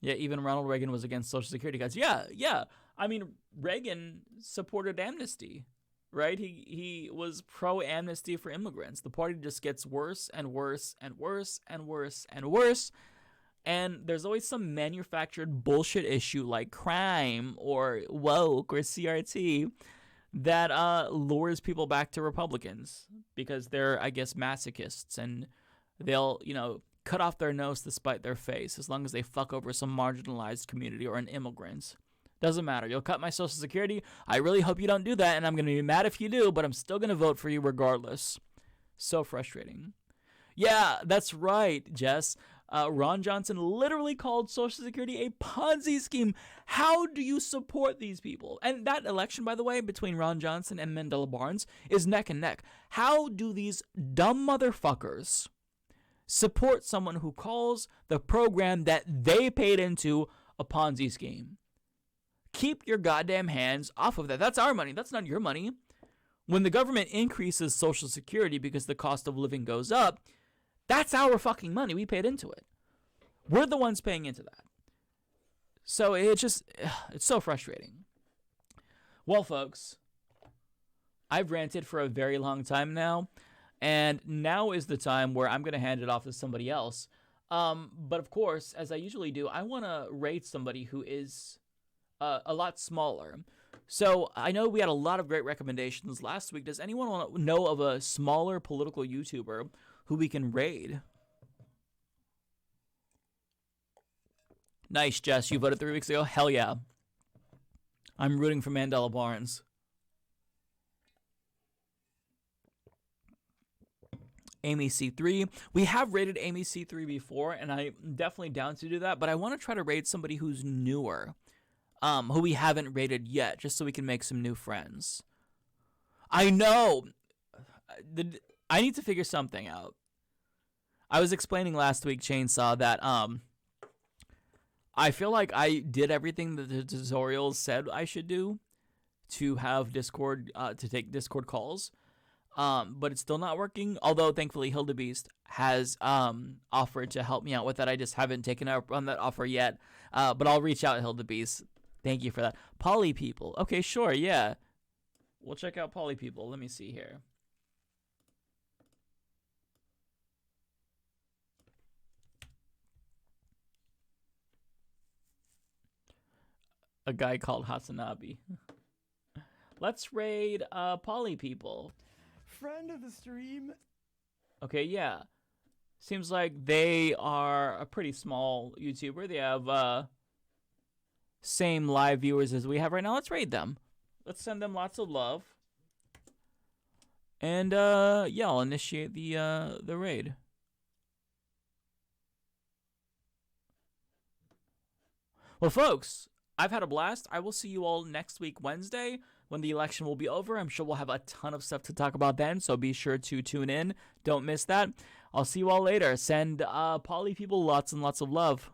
Yeah, even Ronald Reagan was against Social Security cuts. Yeah. I mean, Reagan supported amnesty. Right? He was pro-amnesty for immigrants. The party just gets worse and worse and worse and worse and worse. And there's always some manufactured bullshit issue like crime or woke or CRT that lures people back to Republicans because they're, I guess, masochists and they'll, cut off their nose to spite their face as long as they fuck over some marginalized community or an immigrant. Doesn't matter. You'll cut my Social Security. I really hope you don't do that, and I'm going to be mad if you do, but I'm still going to vote for you regardless. So frustrating. Yeah, that's right, Jess. Ron Johnson literally called Social Security a Ponzi scheme. How do you support these people? And that election, by the way, between Ron Johnson and Mandela Barnes is neck and neck. How do these dumb motherfuckers support someone who calls the program that they paid into a Ponzi scheme? Keep your goddamn hands off of that. That's our money. That's not your money. When the government increases Social Security because the cost of living goes up, that's our fucking money. We paid into it. We're the ones paying into that. So it's so frustrating. Well, folks, I've ranted for a very long time now, and now is the time where I'm going to hand it off to somebody else. But of course, as I usually do, I want to rate somebody who is a lot smaller. So I know we had a lot of great recommendations last week. Does anyone want to know of a smaller political YouTuber who we can raid? Nice, Jess. You voted 3 weeks ago? Hell yeah. I'm rooting for Mandela Barnes. Amy C3. We have rated Amy C3 before, and I'm definitely down to do that, but I want to try to raid somebody who's newer. Who we haven't rated yet, just so we can make some new friends. I know. I need to figure something out. I was explaining last week, Chainsaw, that I feel like I did everything that the tutorials said I should do to have Discord, to take Discord calls. But it's still not working. Although, thankfully, Hildebeest has offered to help me out with that. I just haven't taken up on that offer yet. But I'll reach out to Hildebeest. Thank you for that. Poly People. Okay, sure, yeah. We'll check out Poly People. Let me see here. A guy called Hasanabi. Let's raid Poly People. Friend of the stream. Okay, yeah. Seems like they are a pretty small YouTuber. They have same live viewers as we have right now. Let's raid them. Let's send them lots of love. And yeah, I'll initiate the raid. Well, folks, I've had a blast. I will see you all next week, Wednesday, when the election will be over. I'm sure we'll have a ton of stuff to talk about then, so be sure to tune in. Don't miss that. I'll see you all later. Send Poly People lots and lots of love.